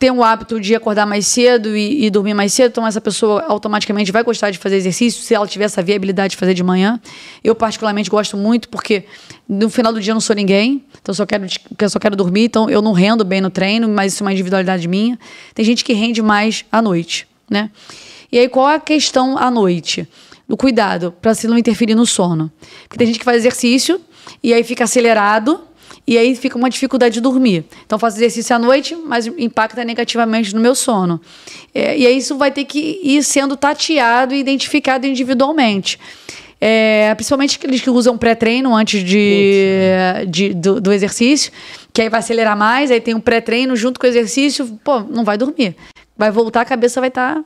tem o hábito de acordar mais cedo e dormir mais cedo, então essa pessoa automaticamente vai gostar de fazer exercício se ela tiver essa viabilidade de fazer de manhã. Eu particularmente gosto muito porque no final do dia eu não sou ninguém, então eu só quero dormir, então eu não rendo bem no treino, mas isso é uma individualidade minha. Tem gente que rende mais à noite, né? E aí qual é a questão à noite? Do cuidado, para se não interferir no sono. Porque tem gente que faz exercício e aí fica acelerado, e aí fica uma dificuldade de dormir. Então, faço exercício à noite, mas impacta negativamente no meu sono. E aí isso vai ter que ir sendo tateado e identificado individualmente. Principalmente aqueles que usam pré-treino antes do exercício, que aí vai acelerar mais, aí tem um pré-treino junto com o exercício, não vai dormir. Vai voltar, a cabeça vai estar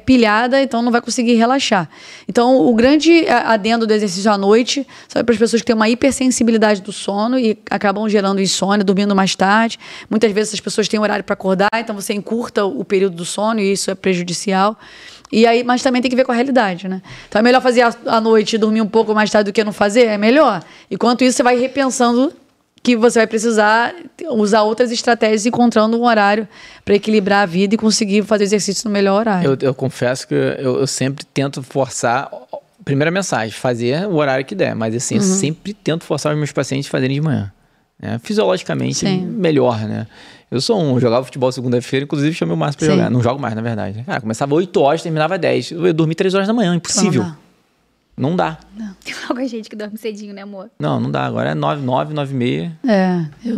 pilhada, então não vai conseguir relaxar. Então, o grande adendo do exercício à noite são para as pessoas que têm uma hipersensibilidade do sono e acabam gerando insônia, dormindo mais tarde. Muitas vezes as pessoas têm horário para acordar, então você encurta o período do sono e isso é prejudicial. Mas também tem que ver com a realidade, né? Então é melhor fazer à noite e dormir um pouco mais tarde do que não fazer? É melhor. Enquanto isso, você vai repensando que você vai precisar usar outras estratégias, encontrando um horário para equilibrar a vida e conseguir fazer exercício no melhor horário. Eu confesso que eu sempre tento forçar, primeira mensagem, fazer o horário que der, mas assim, eu sempre tento forçar os meus pacientes a fazerem de manhã. Né? Fisiologicamente, melhor, né? Eu jogava futebol segunda-feira, inclusive chamei o Márcio para jogar. Não jogo mais, na verdade. Cara, começava 8 horas, terminava 10. Eu ia dormir 3 horas da manhã, impossível. Não dá. Tem alguma gente que dorme cedinho, né, amor? Não dá. Agora é 9h30.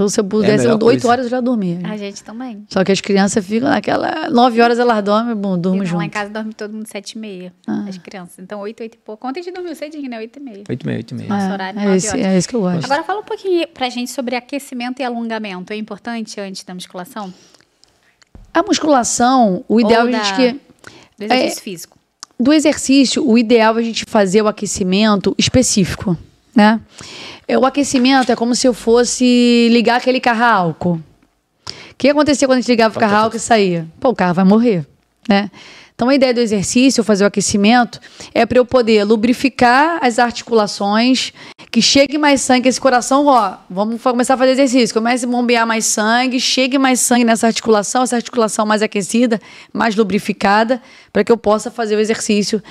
Se eu pudesse, 8 horas eu já dormia. A gente também. Só que as crianças ficam naquela... 9 horas elas dormem, durmo junto. Lá em casa dorme todo mundo 7h30, as crianças. Então, 8 e pouco. Ontem a gente dormiu cedinho, né? 8h30. 8h30. Nosso horário, 9 horas. É isso que eu gosto. Agora, fala um pouquinho pra gente sobre aquecimento e alongamento. É importante antes da musculação? A musculação, o ideal é a gente do exercício físico. Do exercício, o ideal é a gente fazer o aquecimento específico, né? O aquecimento é como se eu fosse ligar aquele carro a álcool. O que acontecia quando a gente ligava o carro a álcool e saía? O carro vai morrer, né? Então, a ideia do exercício, fazer o aquecimento, é para eu poder lubrificar as articulações, que chegue mais sangue, esse coração, vamos começar a fazer exercício, comece a bombear mais sangue, chegue mais sangue nessa articulação, essa articulação mais aquecida, mais lubrificada, para que eu possa fazer o exercício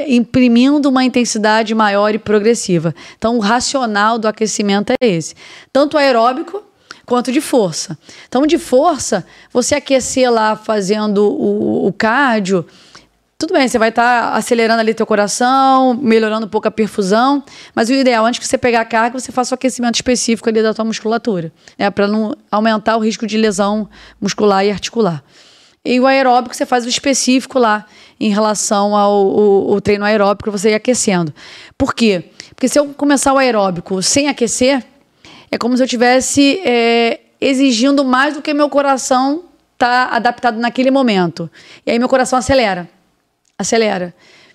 imprimindo uma intensidade maior e progressiva. Então, o racional do aquecimento é esse. Tanto aeróbico, quanto de força. Então, de força, você aquecer lá fazendo o cardio, tudo bem, você vai estar acelerando ali teu coração, melhorando um pouco a perfusão, mas o ideal, antes que você pegar a carga, você faça o aquecimento específico ali da tua musculatura, para não aumentar o risco de lesão muscular e articular. E o aeróbico, você faz o específico lá, em relação ao treino aeróbico, você ir aquecendo. Por quê? Porque se eu começar o aeróbico sem aquecer, é como se eu estivesse exigindo mais do que meu coração está adaptado naquele momento. E aí meu coração acelera.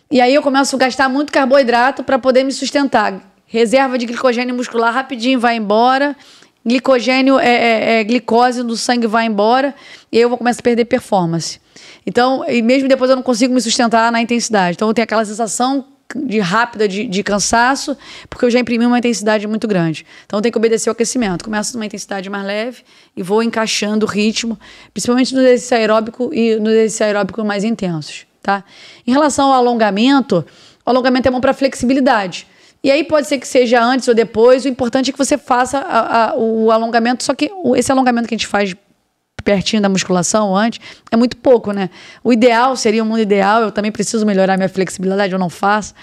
E aí eu começo a gastar muito carboidrato para poder me sustentar. Reserva de glicogênio muscular rapidinho vai embora. Glicose do sangue vai embora. E aí eu vou começar a perder performance. Então, e mesmo depois eu não consigo me sustentar na intensidade. Então eu tenho aquela sensação rápida de cansaço, porque eu já imprimi uma intensidade muito grande. Então, tem que obedecer ao aquecimento. Começo numa intensidade mais leve e vou encaixando o ritmo, principalmente no exercício aeróbico e no exercício aeróbico mais intensos, tá? Em relação ao alongamento, o alongamento é bom para flexibilidade. E aí pode ser que seja antes ou depois, o importante é que você faça o alongamento, só que esse alongamento que a gente faz pertinho da musculação antes, é muito pouco, né? O ideal seria, o mundo ideal, eu também preciso melhorar minha flexibilidade, eu não faço,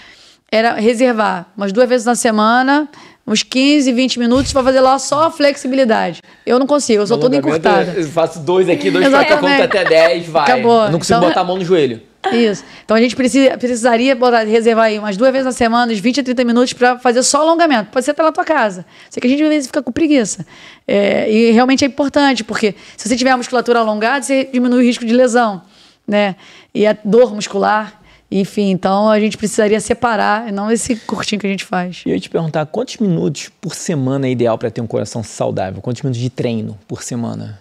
era reservar umas 2 vezes na semana, uns 15, 20 minutos para fazer lá só a flexibilidade. Eu não consigo, eu sou toda encurtada. Eu faço 2 aqui, 2 pra cá, conta até 10, vai. Acabou. Eu não consigo botar a mão no joelho. Isso. Então a gente precisaria reservar aí umas 2 vezes na semana, uns 20 a 30 minutos para fazer só alongamento. Pode ser até na tua casa. Sei que a gente às vezes fica com preguiça. E realmente é importante, porque se você tiver a musculatura alongada, você diminui o risco de lesão, né? E a dor muscular. Enfim, então a gente precisaria separar, e não esse curtinho que a gente faz. E eu ia te perguntar, quantos minutos por semana é ideal para ter um coração saudável? Quantos minutos de treino por semana?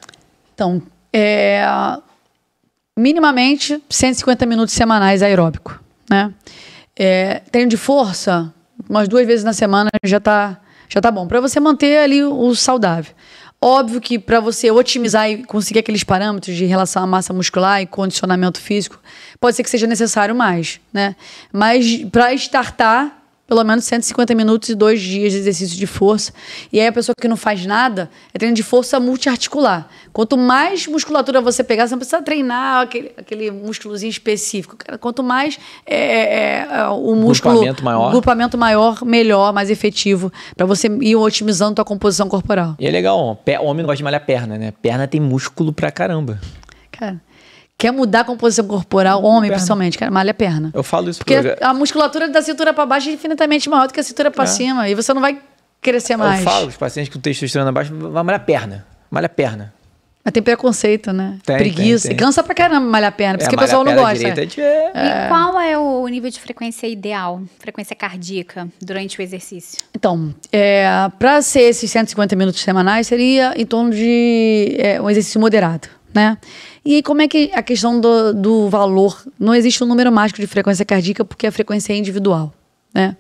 Então, minimamente 150 minutos semanais aeróbico, né? Treino de força, umas 2 vezes na semana já tá bom, para você manter ali o saudável. Óbvio que para você otimizar e conseguir aqueles parâmetros de relação à massa muscular e condicionamento físico, pode ser que seja necessário mais, né? Mas para startar, pelo menos 150 minutos e 2 dias de exercício de força. E aí a pessoa que não faz nada é treino de força multiarticular. Quanto mais musculatura você pegar, você não precisa treinar aquele músculozinho específico. Quanto mais o músculo... Grupamento maior, melhor, mais efetivo, para você ir otimizando a tua composição corporal. E é legal, o homem não gosta de malhar perna, né? Perna tem músculo pra caramba. Cara... Quer mudar a composição corporal, homem principalmente, cara, malha a perna. Eu falo isso porque a musculatura da cintura para baixo é infinitamente maior do que a cintura para cima. E você não vai crescer mais. Eu falo, os pacientes que o testosterona baixo, vai malhar perna. Malha perna. Mas tem preconceito, né? Preguiça. Tem. E cansa pra caramba malhar perna, por isso que o pessoal não gosta. E qual é o nível de frequência ideal, frequência cardíaca, durante o exercício? Então, para ser esses 150 minutos semanais, seria em torno de um exercício moderado, né? E aí, como é que a questão do valor? Não existe um número mágico de frequência cardíaca porque a frequência é individual, né?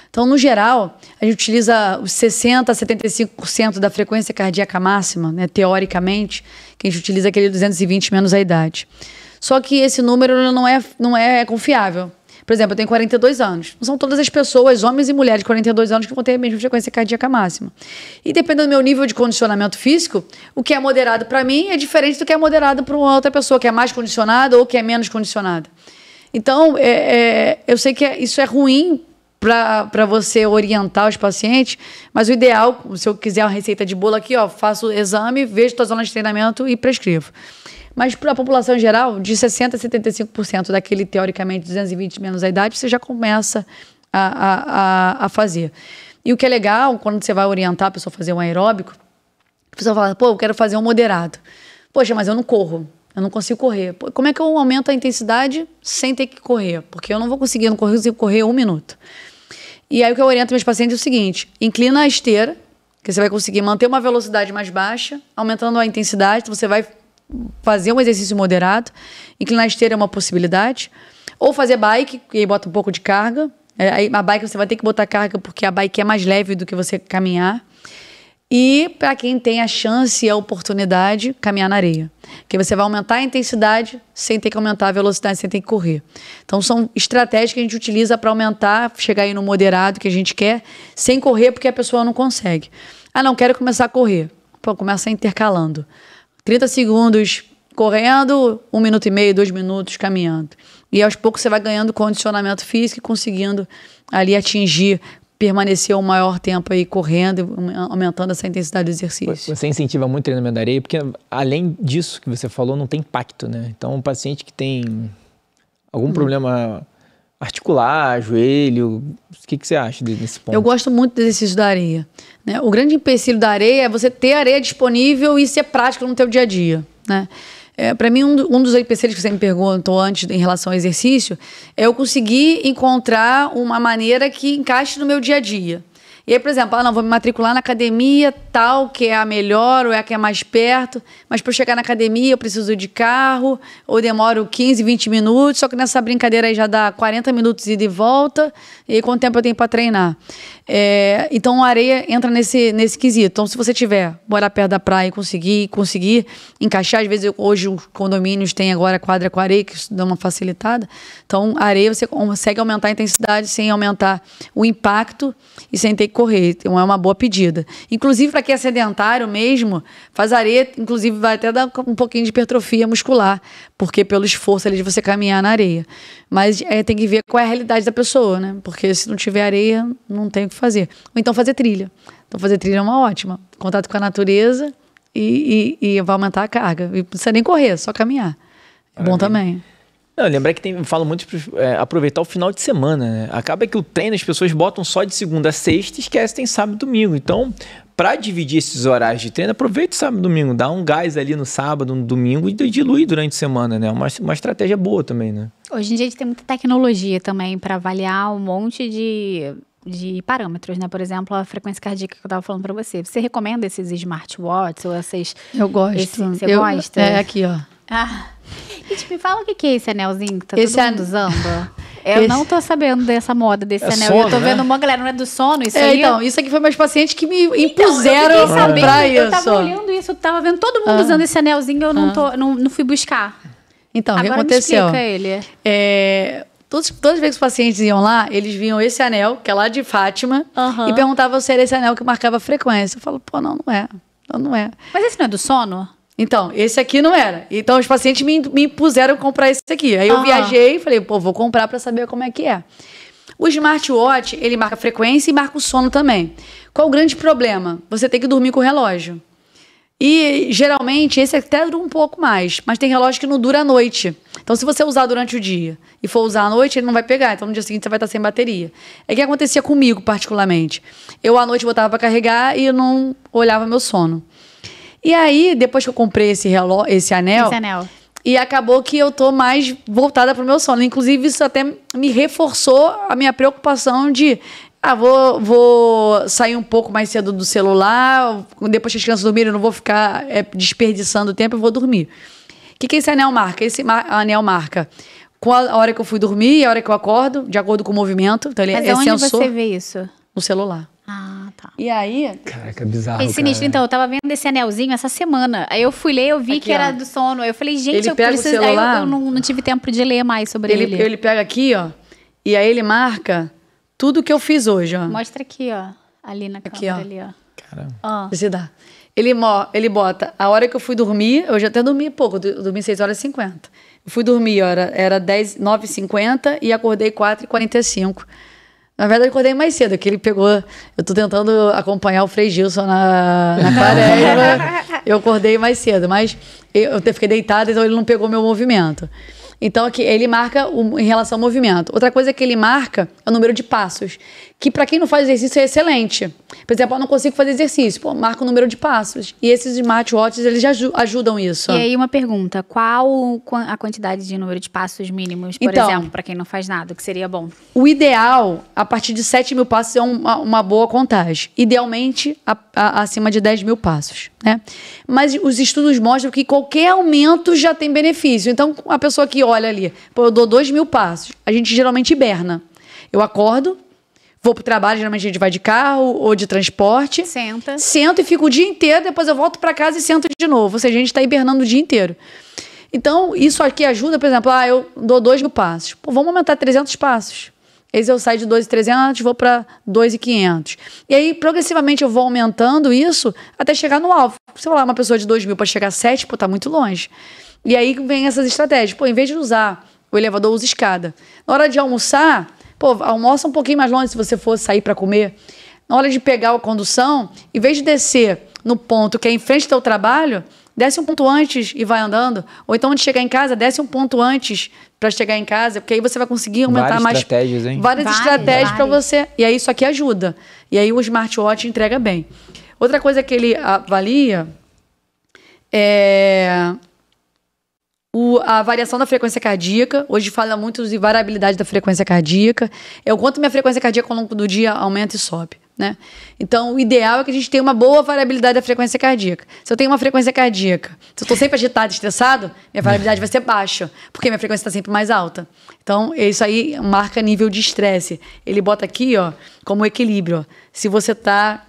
Então, no geral, a gente utiliza os 60% a 75% da frequência cardíaca máxima, né, teoricamente, que a gente utiliza aquele 220 menos a idade. Só que esse número não é confiável. Por exemplo, eu tenho 42 anos. Não são todas as pessoas, homens e mulheres de 42 anos, que vão ter a mesma frequência cardíaca máxima. E dependendo do meu nível de condicionamento físico, o que é moderado para mim é diferente do que é moderado para uma outra pessoa, que é mais condicionada ou que é menos condicionada. Então, eu sei que isso é ruim para você orientar os pacientes, mas o ideal, se eu quiser uma receita de bolo aqui, faço o exame, vejo suas zonas de treinamento e prescrevo. Mas para a população em geral, de 60% a 75% daquele, teoricamente, 220 menos a idade, você já começa a fazer. E o que é legal, quando você vai orientar a pessoa a fazer um aeróbico, a pessoa fala, eu quero fazer um moderado. Poxa, mas eu não corro, eu não consigo correr. Como é que eu aumento a intensidade sem ter que correr? Porque eu não consigo correr 1 minuto. E aí o que eu oriento meus pacientes é o seguinte, inclina a esteira, que você vai conseguir manter uma velocidade mais baixa, aumentando a intensidade, então você vai fazer um exercício moderado. Inclinar a esteira é uma possibilidade. Ou fazer bike, que aí bota um pouco de carga. Aí a bike você vai ter que botar carga porque a bike é mais leve do que você caminhar. E para quem tem a chance e a oportunidade, caminhar na areia. Que você vai aumentar a intensidade sem ter que aumentar a velocidade, sem ter que correr. Então são estratégias que a gente utiliza para aumentar, chegar aí no moderado que a gente quer, sem correr porque a pessoa não consegue. Não, quero começar a correr. Começa intercalando. 30 segundos correndo, 1 minuto e meio, 2 minutos caminhando. E aos poucos você vai ganhando condicionamento físico e conseguindo ali permanecer o maior tempo aí correndo, aumentando essa intensidade do exercício. Você incentiva muito o treinamento da areia, porque além disso que você falou, não tem impacto, né? Então, um paciente que tem algum problema articular, joelho, o que você acha desse ponto? Eu gosto muito do exercício da areia, né? O grande empecilho da areia é você ter areia disponível e ser prático no teu dia a dia, né? Para mim, um dos empecilhos que você me perguntou antes em relação ao exercício é eu conseguir encontrar uma maneira que encaixe no meu dia a dia. E aí, por exemplo, não, vou me matricular na academia tal, que é a melhor ou é a que é mais perto, mas para eu chegar na academia eu preciso ir de carro, ou demoro 15, 20 minutos, só que nessa brincadeira aí já dá 40 minutos ida e volta, e aí quanto tempo eu tenho para treinar? Então, a areia entra nesse quesito. Então, se você morar perto da praia e conseguir encaixar, às vezes hoje os condomínios têm agora quadra com areia, que isso dá uma facilitada. Então, a areia você consegue aumentar a intensidade sem aumentar o impacto e sem ter que correr. Então, é uma boa pedida. Inclusive, para quem é sedentário mesmo, faz areia, inclusive vai até dar um pouquinho de hipertrofia muscular, porque pelo esforço ali de você caminhar na areia. Mas tem que ver qual é a realidade da pessoa, né? Porque se não tiver areia, não tem o que fazer. Ou então fazer trilha. Então fazer trilha é uma ótima. Contato com a natureza e vai aumentar a carga. E não precisa nem correr, só caminhar. É bom também. Não, lembrar que falo muito aproveitar o final de semana, né? Acaba que o treino as pessoas botam só de segunda a sexta e esquecem sábado e domingo. Então, para dividir esses horários de treino, aproveita sábado e domingo. Dá um gás ali no sábado, no domingo e dilui durante a semana, né? Uma estratégia boa também, né? Hoje em dia a gente tem muita tecnologia também para avaliar um monte de parâmetros, né? Por exemplo, a frequência cardíaca que eu estava falando para você. Você recomenda esses smartwatches ou essas... Eu gosto. Você gosta? Aqui, ó. Gente, me fala o que é esse anelzinho que tá todo mundo usando. Eu não tô sabendo dessa moda desse anel. Sono, eu tô vendo né? uma galera, não é do sono isso aí? Então, isso aqui foi meus pacientes que me impuseram pra isso. Eu tava olhando isso, eu tava vendo todo mundo usando esse anelzinho, eu não fui buscar. Então, o que Agora aconteceu? Me explica ele. Todas as vezes que os pacientes iam lá, eles viam esse anel, que é lá de Fátima, e perguntavam se era esse anel que marcava a frequência. Eu falo, pô, não é. Não é. Mas esse não é do sono? Então, esse aqui não era. Então, os pacientes me impuseram comprar esse aqui. Aí eu viajei e falei, pô, vou comprar para saber como é que é. O smartwatch, ele marca a frequência e marca o sono também. Qual o grande problema? Você tem que dormir com o relógio. E, geralmente, esse até dura um pouco mais. Mas tem relógio que não dura à noite. Então, se você usar durante o dia e for usar à noite, ele não vai pegar. Então, no dia seguinte, você vai estar sem bateria. É o que acontecia comigo, particularmente. Eu, à noite, botava para carregar e eu não olhava meu sono. E aí, depois que eu comprei esse anel, e acabou que eu tô mais voltada pro meu sono. Inclusive, isso até me reforçou a minha preocupação de... vou sair um pouco mais cedo do celular, depois que as crianças dormirem, eu não vou ficar desperdiçando tempo, eu vou dormir. O que esse anel marca? Esse anel marca com a hora que eu fui dormir e a hora que eu acordo, de acordo com o movimento. Então, ele é onde sensor você vê isso? No celular. Tá. E aí... Caraca, bizarro, É sinistro. Então, eu tava vendo esse anelzinho essa semana. Aí eu fui ler, eu vi aqui, que era do sono. Aí eu falei, gente, ele eu pega preciso... o celular, aí eu não tive tempo de ler mais sobre ele. Ele pega aqui, ó, e aí ele marca tudo que eu fiz hoje, ó. Mostra aqui, ó. Ali na câmera, ó. ali, ó. Caramba. Você dá. Ele bota a hora que eu fui dormir, eu já até dormi pouco, eu dormi 6h50. Eu fui dormir, era 9h50 e acordei 4h45. Na verdade, eu acordei mais cedo, que ele pegou... Eu tô tentando acompanhar o Frei Gilson na quaresma. Eu acordei mais cedo, mas eu fiquei deitada, então ele não pegou meu movimento. Então, aqui, ele marca em relação ao movimento. Outra coisa que ele marca é o número de passos, que para quem não faz exercício é excelente. Por exemplo, eu não consigo fazer exercício, marca o número de passos. E esses smartwatches, eles já ajudam isso. E aí, uma pergunta, qual a quantidade de número de passos mínimos, por exemplo, para quem não faz nada, que seria bom? O ideal, a partir de 7.000 passos, é uma boa contagem. Idealmente, acima de 10.000 passos, né? Mas os estudos mostram que qualquer aumento já tem benefício. Então, a pessoa que olha ali, eu dou 2.000 passos, a gente geralmente hiberna. Eu acordo, vou pro trabalho, geralmente a gente vai de carro ou de transporte. Sento e fico o dia inteiro, depois eu volto para casa e sento de novo. Ou seja, a gente está hibernando o dia inteiro. Então, isso aqui ajuda, por exemplo, eu dou 2.000 passos. Vamos aumentar 300 passos. Aí eu saio de 2.300, vou para 2.500. E aí, progressivamente, eu vou aumentando isso até chegar no alvo. Se eu falar uma pessoa de 2.000 para chegar a 7, tá muito longe. E aí vem essas estratégias. Em vez de usar o elevador, usa escada. Na hora de almoçar, almoça um pouquinho mais longe se você for sair para comer. Na hora de pegar a condução, em vez de descer no ponto que é em frente ao teu trabalho, desce um ponto antes e vai andando. Ou então, antes de chegar em casa, desce um ponto antes para chegar em casa, porque aí você vai conseguir aumentar várias estratégias, hein? Várias estratégias para você. E aí isso aqui ajuda. E aí o smartwatch entrega bem. Outra coisa que ele avalia é a variação da frequência cardíaca. Hoje fala muito de variabilidade da frequência cardíaca. É o quanto minha frequência cardíaca ao longo do dia aumenta e sobe. né? Então, o ideal é que a gente tenha uma boa variabilidade da frequência cardíaca. Se eu tenho uma frequência cardíaca, se eu estou sempre agitado, estressado, minha variabilidade vai ser baixa, porque minha frequência está sempre mais alta. Então, isso aí marca nível de estresse. Ele bota aqui, ó, como equilíbrio. Ó. Se você tá...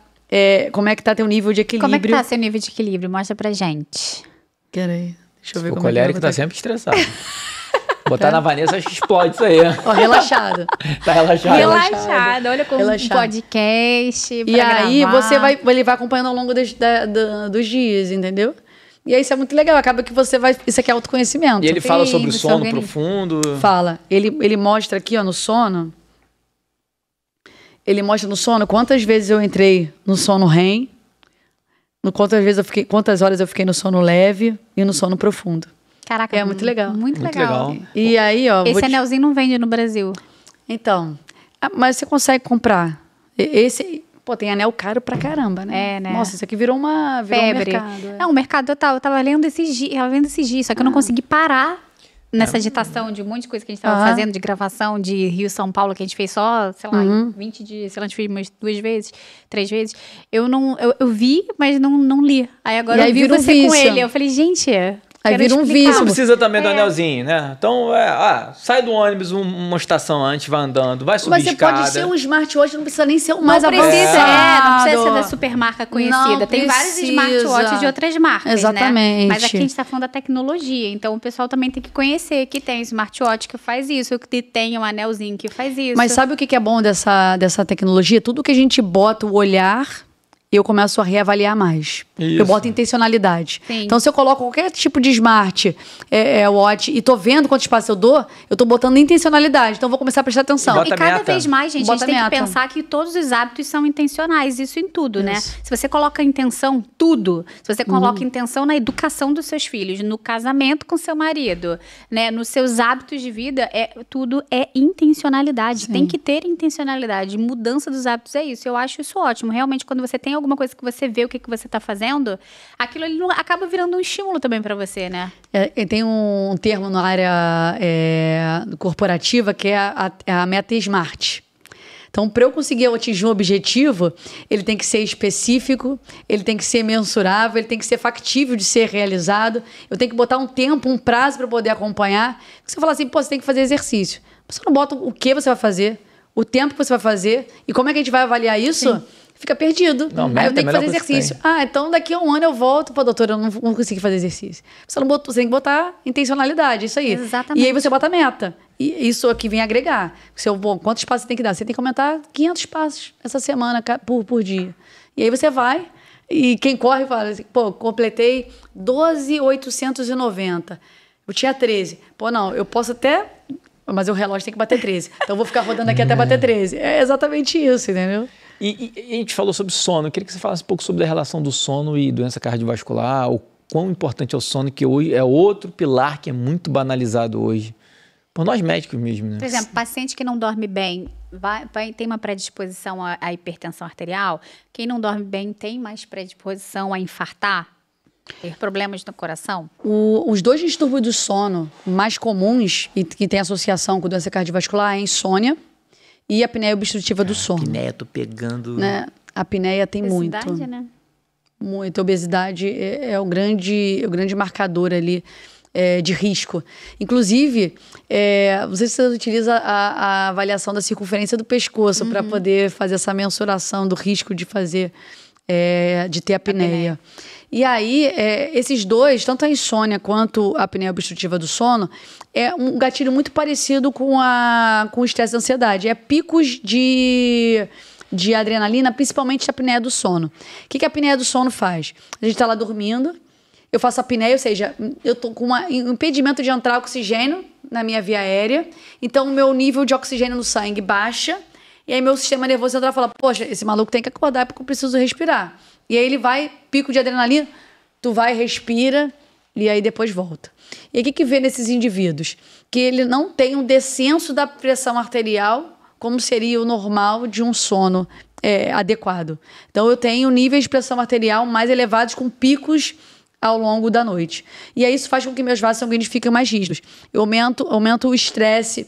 como é que tá teu nível de equilíbrio? Como é que tá seu nível de equilíbrio? Mostra pra gente. Peraí, deixa eu ver O como é que colérico tá sempre estressado. Botar na Vanessa, acho que explode isso aí. Ó, relaxado. Tá relaxado. Relaxado. Olha como Relaxado. Um podcast. E aí, ele vai acompanhando ao longo dos dias, entendeu? E aí, isso é muito legal. Acaba que você vai... Isso aqui é autoconhecimento. E ele fala sobre o Sim, sono profundo. Fala. Ele mostra aqui, ó, no sono... Ele mostra no sono quantas vezes eu entrei no sono REM, quantas horas eu fiquei no sono leve e no sono profundo. Caraca, é muito legal. Muito legal. E aí, ó... Esse anelzinho não vende no Brasil. Então, mas você consegue comprar. Esse... Pô, tem anel caro pra caramba, né? É, né? Nossa, isso aqui virou um febre. mercado. Não, o mercado total. Eu tava lendo esses dias, só que eu não consegui parar nessa agitação de um monte de coisa que a gente tava fazendo, de gravação de Rio-São Paulo, que a gente fez só, sei lá, em 20 dias, sei lá, a gente fez umas 2 vezes, 3 vezes. Eu vi, mas não li. Aí agora eu vi você com ele. Eu falei, gente... Aí vira um vício. Não precisa também do anelzinho, né? Então, sai do ônibus uma estação antes, vai andando, vai subir escada. Mas você pode ser um smartwatch, não precisa nem ser o mais avançado. Não precisa ser da super marca conhecida. Tem vários smartwatches de outras marcas, exatamente, né? Mas aqui a gente tá falando da tecnologia, então o pessoal também tem que conhecer que tem smartwatch que faz isso, que tem um anelzinho que faz isso. Mas sabe o que é bom dessa tecnologia? Tudo que a gente bota o olhar... eu começo a reavaliar mais. Isso. Eu boto intencionalidade. Sim. Então, se eu coloco qualquer tipo de smart watch e tô vendo quanto espaço eu tô botando intencionalidade. Então, eu vou começar a prestar atenção. E cada vez mais, gente, a gente tem que meta. pensar que todos os hábitos são intencionais, isso em tudo, né? Se você coloca intenção, tudo. Se você coloca intenção na educação dos seus filhos, no casamento com seu marido, né? Nos seus hábitos de vida, tudo é intencionalidade. Sim. Tem que ter intencionalidade. Mudança dos hábitos é isso. Eu acho isso ótimo. Realmente, quando você tem alguma coisa que você vê o que você está fazendo, aquilo ali acaba virando um estímulo também para você, né? Tem um termo na área corporativa que é a meta SMART. Então, para eu conseguir atingir um objetivo, ele tem que ser específico, ele tem que ser mensurável, ele tem que ser factível de ser realizado. Eu tenho que botar um tempo, um prazo para poder acompanhar. Você fala assim, você tem que fazer exercício. Você não bota o que você vai fazer, o tempo que você vai fazer e como é que a gente vai avaliar isso? Sim. Fica perdido. Não, aí eu tenho que fazer exercício. Então daqui a um ano eu volto. Pô, doutora, eu não consegui fazer exercício. Você tem que botar intencionalidade, isso aí. Exatamente. E aí você bota a meta. E isso aqui vem agregar. Quantos passos você tem que dar? Você tem que aumentar 500 passos essa semana por dia. E aí você vai. E quem corre fala assim, completei 12.890. Eu tinha 13. Não, eu posso até... Mas o relógio tem que bater 13. Então eu vou ficar rodando aqui até bater 13. É exatamente isso, entendeu? E a gente falou sobre sono. Eu queria que você falasse um pouco sobre a relação do sono e doença cardiovascular, o quão importante é o sono, que hoje é outro pilar que é muito banalizado hoje. Por nós médicos mesmo, né? Por exemplo, paciente que não dorme bem tem uma predisposição à hipertensão arterial. Quem não dorme bem tem mais predisposição a infartar, ter problemas no coração. Os 2 distúrbios do sono mais comuns e que tem associação com doença cardiovascular é a insônia e a apneia obstrutiva do sono. A apneia, tô pegando... Né? A apneia tem obesidade, muito. Né? Muito. A obesidade é o grande marcador ali de risco. Inclusive, não sei se você utiliza a avaliação da circunferência do pescoço para poder fazer essa mensuração do risco de de ter apneia. E aí, esses 2, tanto a insônia quanto a apneia obstrutiva do sono, é um gatilho muito parecido com o estresse e a ansiedade. É picos de adrenalina, principalmente a apneia do sono. O que a apneia do sono faz? A gente está lá dormindo, eu faço apneia, ou seja, eu estou com um impedimento de entrar oxigênio na minha via aérea, então o meu nível de oxigênio no sangue baixa, e aí meu sistema nervoso central fala, poxa, esse maluco tem que acordar porque eu preciso respirar. E aí ele vai, pico de adrenalina, tu vai, respira, e aí depois volta. E aí o que vê nesses indivíduos? Que ele não tem um descenso da pressão arterial, como seria o normal de um sono adequado. Então eu tenho níveis de pressão arterial mais elevados, com picos ao longo da noite. E aí isso faz com que meus vasos sanguíneos fiquem mais rígidos. Eu aumento o estresse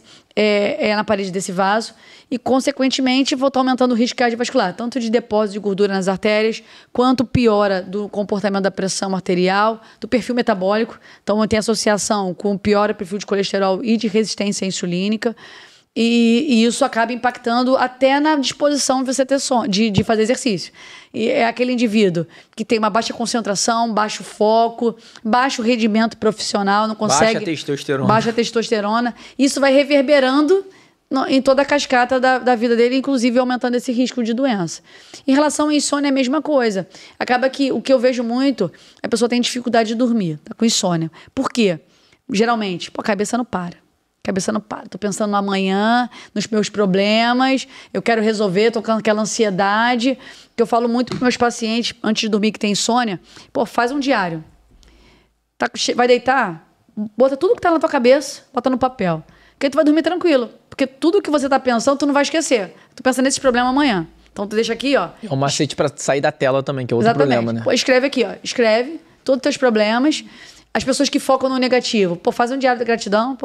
na parede desse vaso e, consequentemente, vou estar aumentando o risco cardiovascular, tanto de depósito de gordura nas artérias, quanto piora do comportamento da pressão arterial, do perfil metabólico. Então, tem associação com piora do perfil de colesterol e de resistência insulínica. E isso acaba impactando até na disposição de você ter de fazer exercício. E é aquele indivíduo que tem uma baixa concentração, baixo foco, baixo rendimento profissional, não consegue... Baixa testosterona. Isso vai reverberando em toda a cascata da vida dele, inclusive aumentando esse risco de doença. Em relação à insônia, é a mesma coisa. Acaba que o que eu vejo muito, a pessoa tem dificuldade de dormir, tá com insônia. Por quê? Geralmente, a cabeça não para. Cabeça não para. Tô pensando no amanhã, nos meus problemas, eu quero resolver, tô com aquela ansiedade, que eu falo muito para meus pacientes, antes de dormir, que tem insônia, faz um diário. Vai deitar, bota tudo que tá na tua cabeça, bota no papel. Que aí tu vai dormir tranquilo. Porque tudo que você tá pensando, tu não vai esquecer. Tu pensa nesses problemas amanhã. Então tu deixa aqui, ó. É um macete para sair da tela também, que é outro problema, né? Escreve aqui, ó. Escreve todos os teus problemas. As pessoas que focam no negativo, faz um diário da gratidão,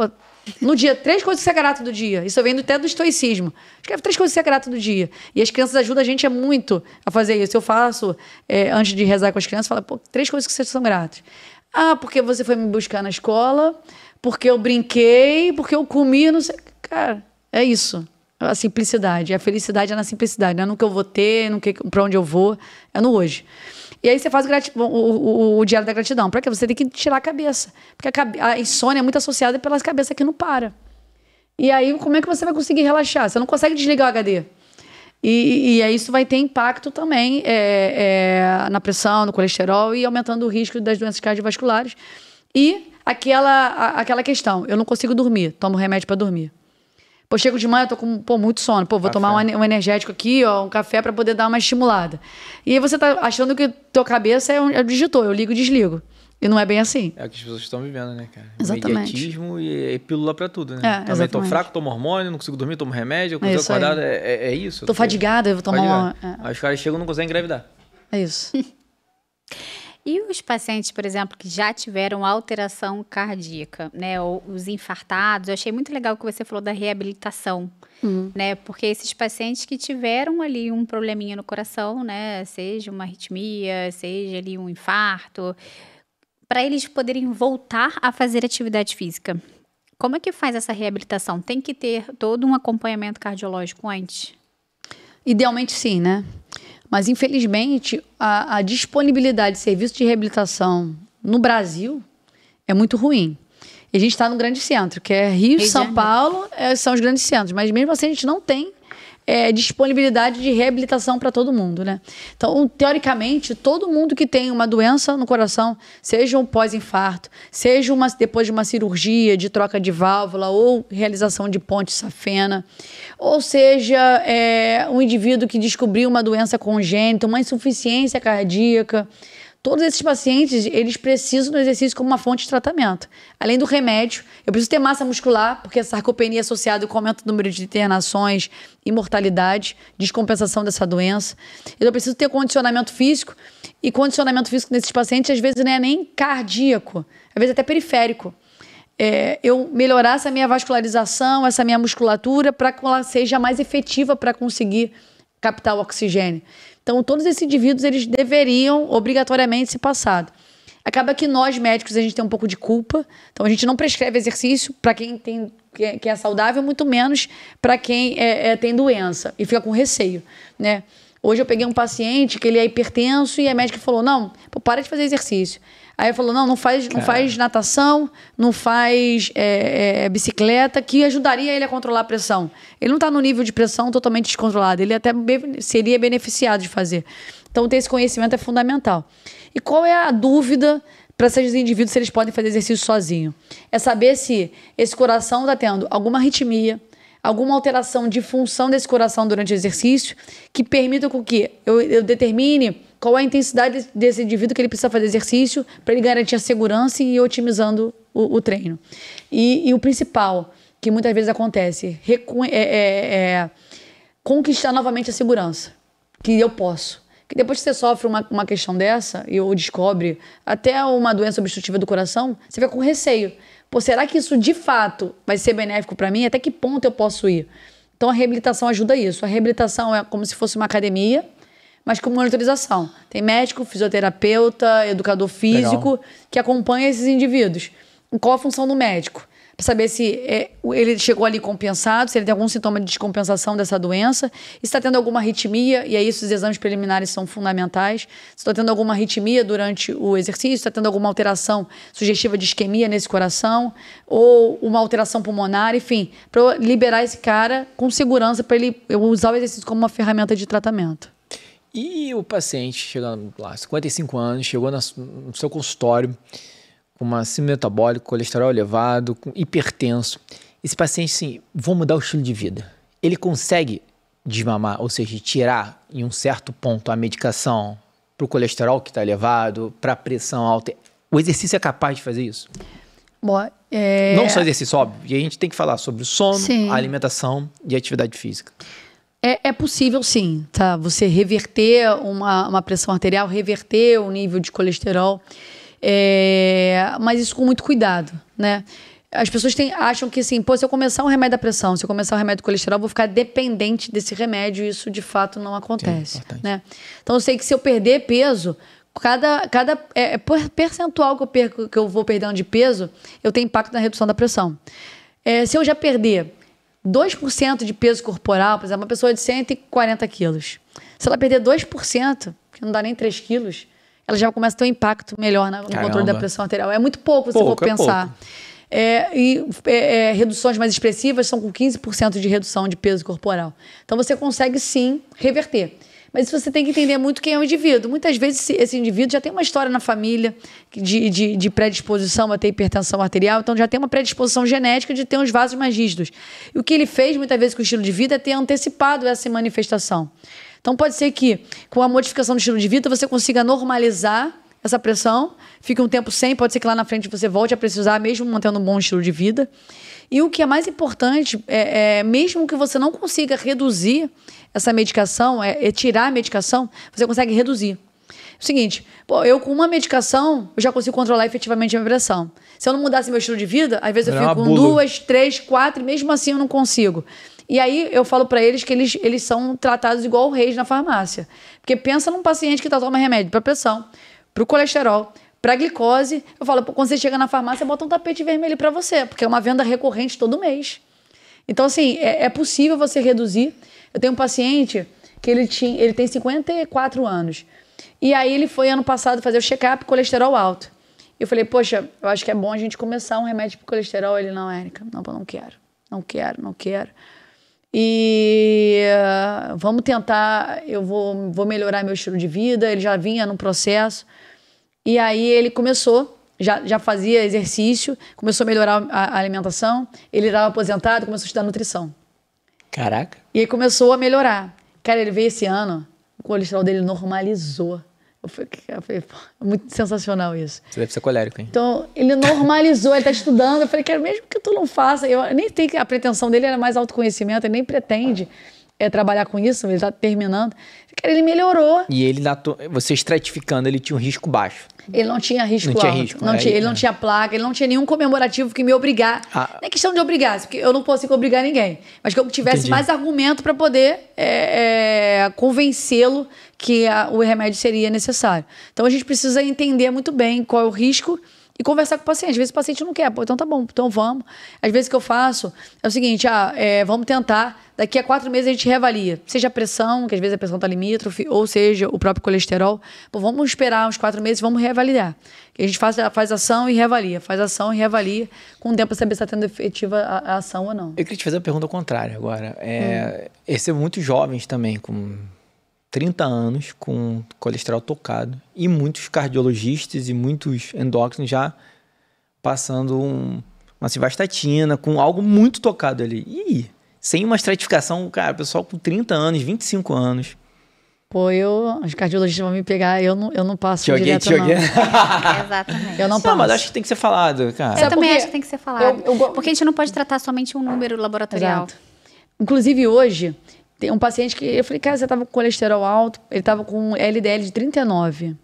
no dia, 3 coisas que você é grato do dia. Isso vem até do estoicismo. Escreve 3 coisas que você é grato do dia. E as crianças ajudam a gente muito a fazer isso. Eu faço, antes de rezar com as crianças, falo, 3 coisas que vocês são gratos. Porque você foi me buscar na escola, porque eu brinquei, porque eu comi, não sei. Cara, é isso. A simplicidade. A felicidade é na simplicidade. Não é no que eu vou ter, para onde eu vou. É no hoje. E aí você faz o diário da gratidão. Para quê? Você tem que tirar a cabeça. Porque a insônia é muito associada pela cabeça que não para. E aí, como é que você vai conseguir relaxar? Você não consegue desligar o HD. E aí isso vai ter impacto também na pressão, no colesterol e aumentando o risco das doenças cardiovasculares. E aquela questão, eu não consigo dormir, tomo remédio para dormir. Chego de manhã, eu tô com muito sono. Vou tomar um energético aqui, um café para poder dar uma estimulada. E aí você tá achando que tua cabeça é o digitor, eu ligo e desligo. E não é bem assim. É o que as pessoas estão vivendo, né, cara? Exatamente. Imediatismo e pílula para tudo, né? Também tô fraco, tomo hormônio, não consigo dormir, tomo remédio, eu consigo acordar, é isso. Tô fadigada, eu vou tomar uma... Aí os caras chegam e não conseguem engravidar. É isso. E os pacientes, por exemplo, que já tiveram alteração cardíaca, né? Ou os infartados, eu achei muito legal o que você falou da reabilitação, né? Porque esses pacientes que tiveram ali um probleminha no coração, né? Seja uma arritmia, seja ali um infarto, para eles poderem voltar a fazer atividade física. Como é que faz essa reabilitação? Tem que ter todo um acompanhamento cardiológico antes? Idealmente sim, né? Mas, infelizmente, a disponibilidade de serviço de reabilitação no Brasil é muito ruim. E a gente está no grande centro, que é Rio, São Paulo, são os grandes centros. Mas mesmo assim a gente não tem disponibilidade de reabilitação para todo mundo, né? Então, teoricamente, todo mundo que tem uma doença no coração, seja um pós-infarto, seja depois de uma cirurgia de troca de válvula ou realização de ponte safena, ou seja, um indivíduo que descobriu uma doença congênita, uma insuficiência cardíaca, todos esses pacientes, eles precisam do exercício como uma fonte de tratamento. Além do remédio, eu preciso ter massa muscular, porque a sarcopenia é associada com o aumento do número de internações e mortalidade, descompensação dessa doença. Eu preciso ter condicionamento físico, e condicionamento físico nesses pacientes, às vezes, não é nem cardíaco, às vezes até periférico. Eu melhorar essa minha vascularização, essa minha musculatura, para que ela seja mais efetiva para conseguir captar o oxigênio. Então, todos esses indivíduos, eles deveriam obrigatoriamente ser passados. Acaba que nós, médicos, a gente tem um pouco de culpa. Então, a gente não prescreve exercício para quem que é saudável, muito menos para quem tem doença e fica com receio, né? Hoje eu peguei um paciente que ele é hipertenso e a médica falou, não, para de fazer exercício. Aí ele falou, não faz natação, não faz bicicleta, que ajudaria ele a controlar a pressão. Ele não está no nível de pressão totalmente descontrolado, ele até seria beneficiado de fazer. Então, ter esse conhecimento é fundamental. E qual é a dúvida para esses indivíduos se eles podem fazer exercício sozinho? É saber se esse coração está tendo alguma arritmia, alguma alteração de função desse coração durante o exercício que permita com que eu determine qual é a intensidade desse indivíduo que ele precisa fazer exercício para ele garantir a segurança e ir otimizando o treino. E o principal, que muitas vezes acontece, conquistar novamente a segurança, que eu posso. Que depois que você sofre uma questão dessa, ou descobre até uma doença obstrutiva do coração, você fica com receio. Pô, será que isso de fato vai ser benéfico para mim? Até que ponto eu posso ir? Então a reabilitação ajuda isso. A reabilitação é como se fosse uma academia, mas com monitorização. Tem médico, fisioterapeuta, educador físico, legal, que acompanha esses indivíduos. E qual a função do médico? Para saber se ele chegou ali compensado, se ele tem algum sintoma de descompensação dessa doença, e se está tendo alguma arritmia, e aí esses exames preliminares são fundamentais, se está tendo alguma arritmia durante o exercício, se está tendo alguma alteração sugestiva de isquemia nesse coração, ou uma alteração pulmonar, enfim, para liberar esse cara com segurança para ele usar o exercício como uma ferramenta de tratamento. E o paciente chegando lá, 55 anos, chegou no seu consultório, com uma síndrome metabólica, colesterol elevado, com hipertenso. Esse paciente, sim, vão mudar o estilo de vida. Ele consegue desmamar, ou seja, tirar em um certo ponto a medicação para o colesterol que está elevado, para a pressão alta. O exercício é capaz de fazer isso? Bom, não só exercício, óbvio. E a gente tem que falar sobre o sono, sim, a alimentação e a atividade física. É possível, sim, tá? Você reverter uma pressão arterial, reverter o nível de colesterol. Mas isso com muito cuidado, né? As pessoas acham que assim, pô, se eu começar um remédio da pressão, se eu começar um remédio do colesterol, eu vou ficar dependente desse remédio, e isso de fato não acontece, né? Então eu sei que se eu perder peso, cada percentual que eu vou perdendo de peso, eu tenho impacto na redução da pressão. Se eu já perder 2% de peso corporal, por exemplo, uma pessoa de 140 quilos, se ela perder 2%, que não dá nem 3 quilos, ela já começa a ter um impacto melhor no controle da pressão arterial. É muito pouco, se você for pensar. Reduções mais expressivas são com 15% de redução de peso corporal. Então você consegue sim reverter. Mas isso você tem que entender muito quem é o indivíduo. Muitas vezes esse indivíduo já tem uma história na família de predisposição a ter hipertensão arterial, então já tem uma predisposição genética de ter uns vasos mais rígidos. E o que ele fez muitas vezes com o estilo de vida é ter antecipado essa manifestação. Então pode ser que com a modificação do estilo de vida você consiga normalizar essa pressão, fique um tempo sem, pode ser que lá na frente você volte a precisar, mesmo mantendo um bom estilo de vida. E o que é mais importante, mesmo que você não consiga reduzir essa medicação, tirar a medicação, você consegue reduzir. É o seguinte, eu com uma medicação, eu já consigo controlar efetivamente a minha pressão. Se eu não mudasse meu estilo de vida, às vezes eu fico com 2, 3, 4, e mesmo assim eu não consigo. E aí eu falo para eles que eles são tratados igual reis na farmácia. Porque pensa num paciente que toma remédio para pressão, para o colesterol, para a glicose. Eu falo, quando você chega na farmácia, bota um tapete vermelho para você, porque é uma venda recorrente todo mês. Então, assim, é possível você reduzir. Eu tenho um paciente que ele tem 54 anos. E aí ele foi ano passado fazer o check-up, colesterol alto. Eu falei, poxa, eu acho que é bom a gente começar um remédio para colesterol. Ele, não, Érica, não quero. E vamos tentar, eu vou melhorar meu estilo de vida. Ele já vinha num processo. E aí ele começou, já fazia exercício, começou a melhorar a alimentação. Ele estava aposentado, começou a estudar nutrição. Caraca. E aí começou a melhorar. Cara, ele veio esse ano, o colesterol dele normalizou. Eu falei, pô, é muito sensacional isso. Você deve ser colérico, hein? Então, ele normalizou, ele está estudando. Eu falei, cara, mesmo que tu não faça, eu nem tenho, a pretensão dele era mais autoconhecimento, ele nem pretende trabalhar com isso, ele está terminando. Cara, ele melhorou. E ele, você estratificando, ele tinha um risco baixo. Ele não tinha risco alto. Ele não tinha placa, ele não tinha nenhum comemorativo que me obrigar. Não é questão de obrigar, porque eu não consigo obrigar ninguém. Mas que eu tivesse mais argumento para poder convencê-lo que o remédio seria necessário. Então a gente precisa entender muito bem qual é o risco e conversar com o paciente. Às vezes o paciente não quer, então tá bom, então vamos. Às vezes o que eu faço é o seguinte, vamos tentar, daqui a 4 meses a gente reavalia. Seja a pressão, que às vezes a pressão tá limítrofe, ou seja o próprio colesterol. Pô, vamos esperar uns 4 meses, vamos reavaliar. A gente faz ação e reavalia, com o tempo pra saber se está tendo efetiva a ação ou não. Eu queria te fazer uma pergunta contrária agora. Recebo muitos jovens também, com 30 anos, com colesterol tocado, e muitos cardiologistas e muitos endócrinos já passando uma civastatina, com algo muito tocado ali. E sem uma estratificação, cara, pessoal com 30 anos, 25 anos. Pô, os cardiologistas vão me pegar, eu não passo direto, não. Exatamente. Eu não passo. Não, mas acho que tem que ser falado, cara. Eu também acho que tem que ser falado. Porque a gente não pode tratar somente um número laboratorial. Exato. Inclusive, hoje, Tem um paciente que... Eu falei, cara, você tava com colesterol alto, ele tava com LDL de 39.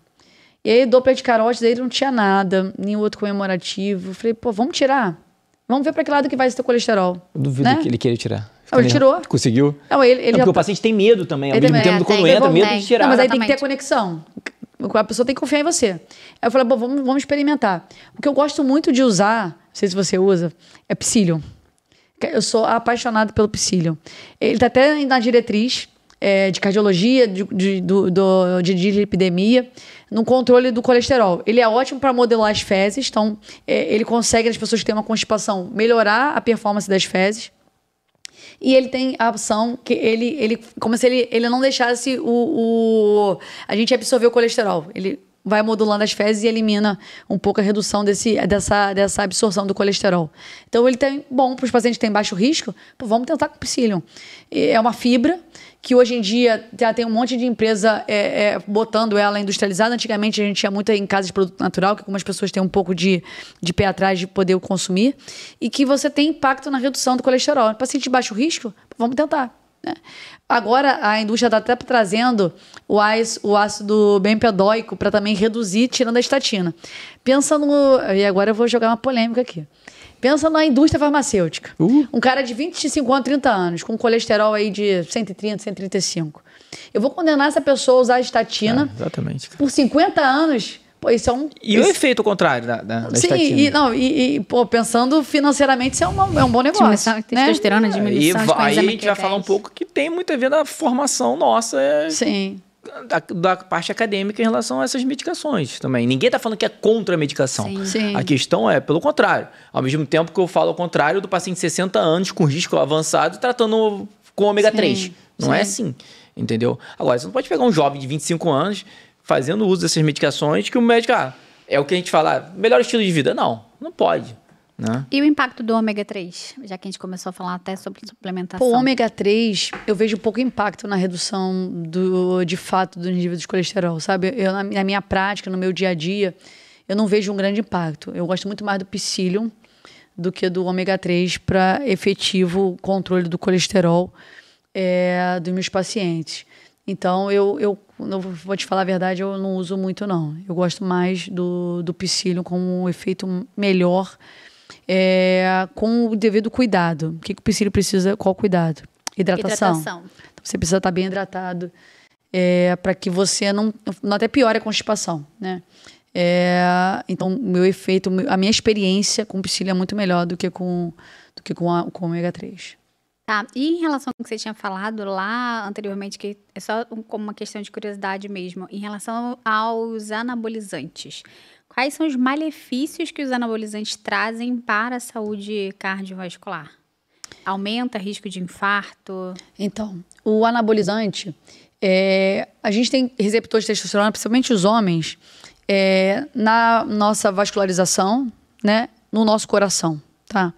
E aí, Doppler de carótida, ele não tinha nada, nenhum outro comemorativo. Eu falei, pô, vamos tirar. Vamos ver para que lado que vai esse teu colesterol. Eu duvido, né? Que ele queria tirar. Não, ele tirou. Conseguiu? Não, porque o paciente tem medo também. Ao mesmo tempo, quando entra, medo de tirar. Não, mas aí tem que ter conexão. A pessoa tem que confiar em você. Aí eu falei, bom, vamos experimentar. O que eu gosto muito de usar, não sei se você usa, é Psyllium. Eu sou apaixonado pelo Psyllium. Ele está até na diretriz de cardiologia, de dislipidemia, no controle do colesterol. Ele é ótimo para modelar as fezes, então ele consegue, nas pessoas que têm uma constipação, melhorar a performance das fezes. E ele tem a opção que ele como se ele não deixasse a gente absorver o colesterol. Ele vai modulando as fezes e elimina um pouco a redução dessa absorção do colesterol. Então, ele tem bom para os pacientes que têm baixo risco. Pô, vamos tentar com o Psyllium. É uma fibra que hoje em dia já tem um monte de empresa botando ela industrializada. Antigamente, a gente tinha muito em casa de produto natural, que algumas pessoas têm um pouco de pé atrás de poder consumir, e que você tem impacto na redução do colesterol. Paciente de baixo risco, vamos tentar. Né? Agora, a indústria está até trazendo o ácido bempedóico para também reduzir, tirando a estatina. Pensa no... E agora eu vou jogar uma polêmica aqui. Pensa na indústria farmacêutica. Um cara de 25 anos, 30 anos, com colesterol aí de 130, 135. Eu vou condenar essa pessoa a usar a estatina exatamente. Por 50 anos... Pô, isso é E o efeito contrário da estatina? Pô, pensando financeiramente, isso é um bom negócio. Diminuição, testosterona, diminuição. Aí a gente vai falar um pouco que tem muito a ver da formação nossa. Sim. Da parte acadêmica em relação a essas medicações também. Ninguém está falando que é contra a medicação. Sim. A questão é pelo contrário. Ao mesmo tempo que eu falo ao contrário do paciente de 60 anos com risco avançado tratando com ômega 3. Não é assim, entendeu? Agora, você não pode pegar um jovem de 25 anos fazendo uso dessas medicações que o médico, é o que a gente fala, melhor estilo de vida. Não pode. Né? E o impacto do ômega 3? Já que a gente começou a falar até sobre suplementação. O ômega 3, eu vejo pouco impacto na redução de fato dos níveis de colesterol, sabe? Na minha prática, no meu dia a dia, eu não vejo um grande impacto. Eu gosto muito mais do Psyllium do que do ômega 3 para efetivo controle do colesterol dos meus pacientes. Então, eu não vou te falar a verdade, eu não uso muito, não. Eu gosto mais do Psyllium com um efeito melhor, com o devido cuidado. O que o Psyllium precisa? Qual cuidado? Hidratação. Então, você precisa estar bem hidratado para que você não até piore a constipação, né? Então, meu efeito, a minha experiência com o Psyllium é muito melhor do que com o ômega 3. Tá, e em relação ao que você tinha falado lá anteriormente, que é só como uma questão de curiosidade mesmo, em relação aos anabolizantes, quais são os malefícios que os anabolizantes trazem para a saúde cardiovascular? Aumenta risco de infarto? Então, o anabolizante, a gente tem receptores de testosterona, principalmente os homens, na nossa vascularização, né, no nosso coração, tá?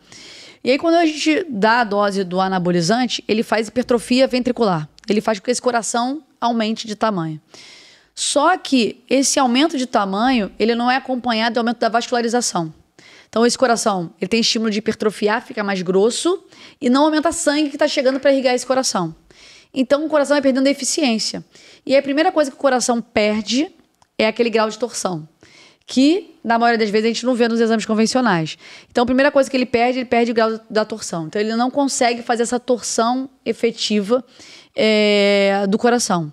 E aí, quando a gente dá a dose do anabolizante, ele faz hipertrofia ventricular. Ele faz com que esse coração aumente de tamanho. Só que esse aumento de tamanho, ele não é acompanhado do aumento da vascularização. Então, esse coração, ele tem estímulo de hipertrofiar, fica mais grosso, e não aumenta sangue que está chegando para irrigar esse coração. Então, o coração vai perdendo a eficiência. E aí, a primeira coisa que o coração perde é aquele grau de torção, que, na maioria das vezes, a gente não vê nos exames convencionais. Então, a primeira coisa que ele perde o grau da torção. Então, ele não consegue fazer essa torção efetiva do coração.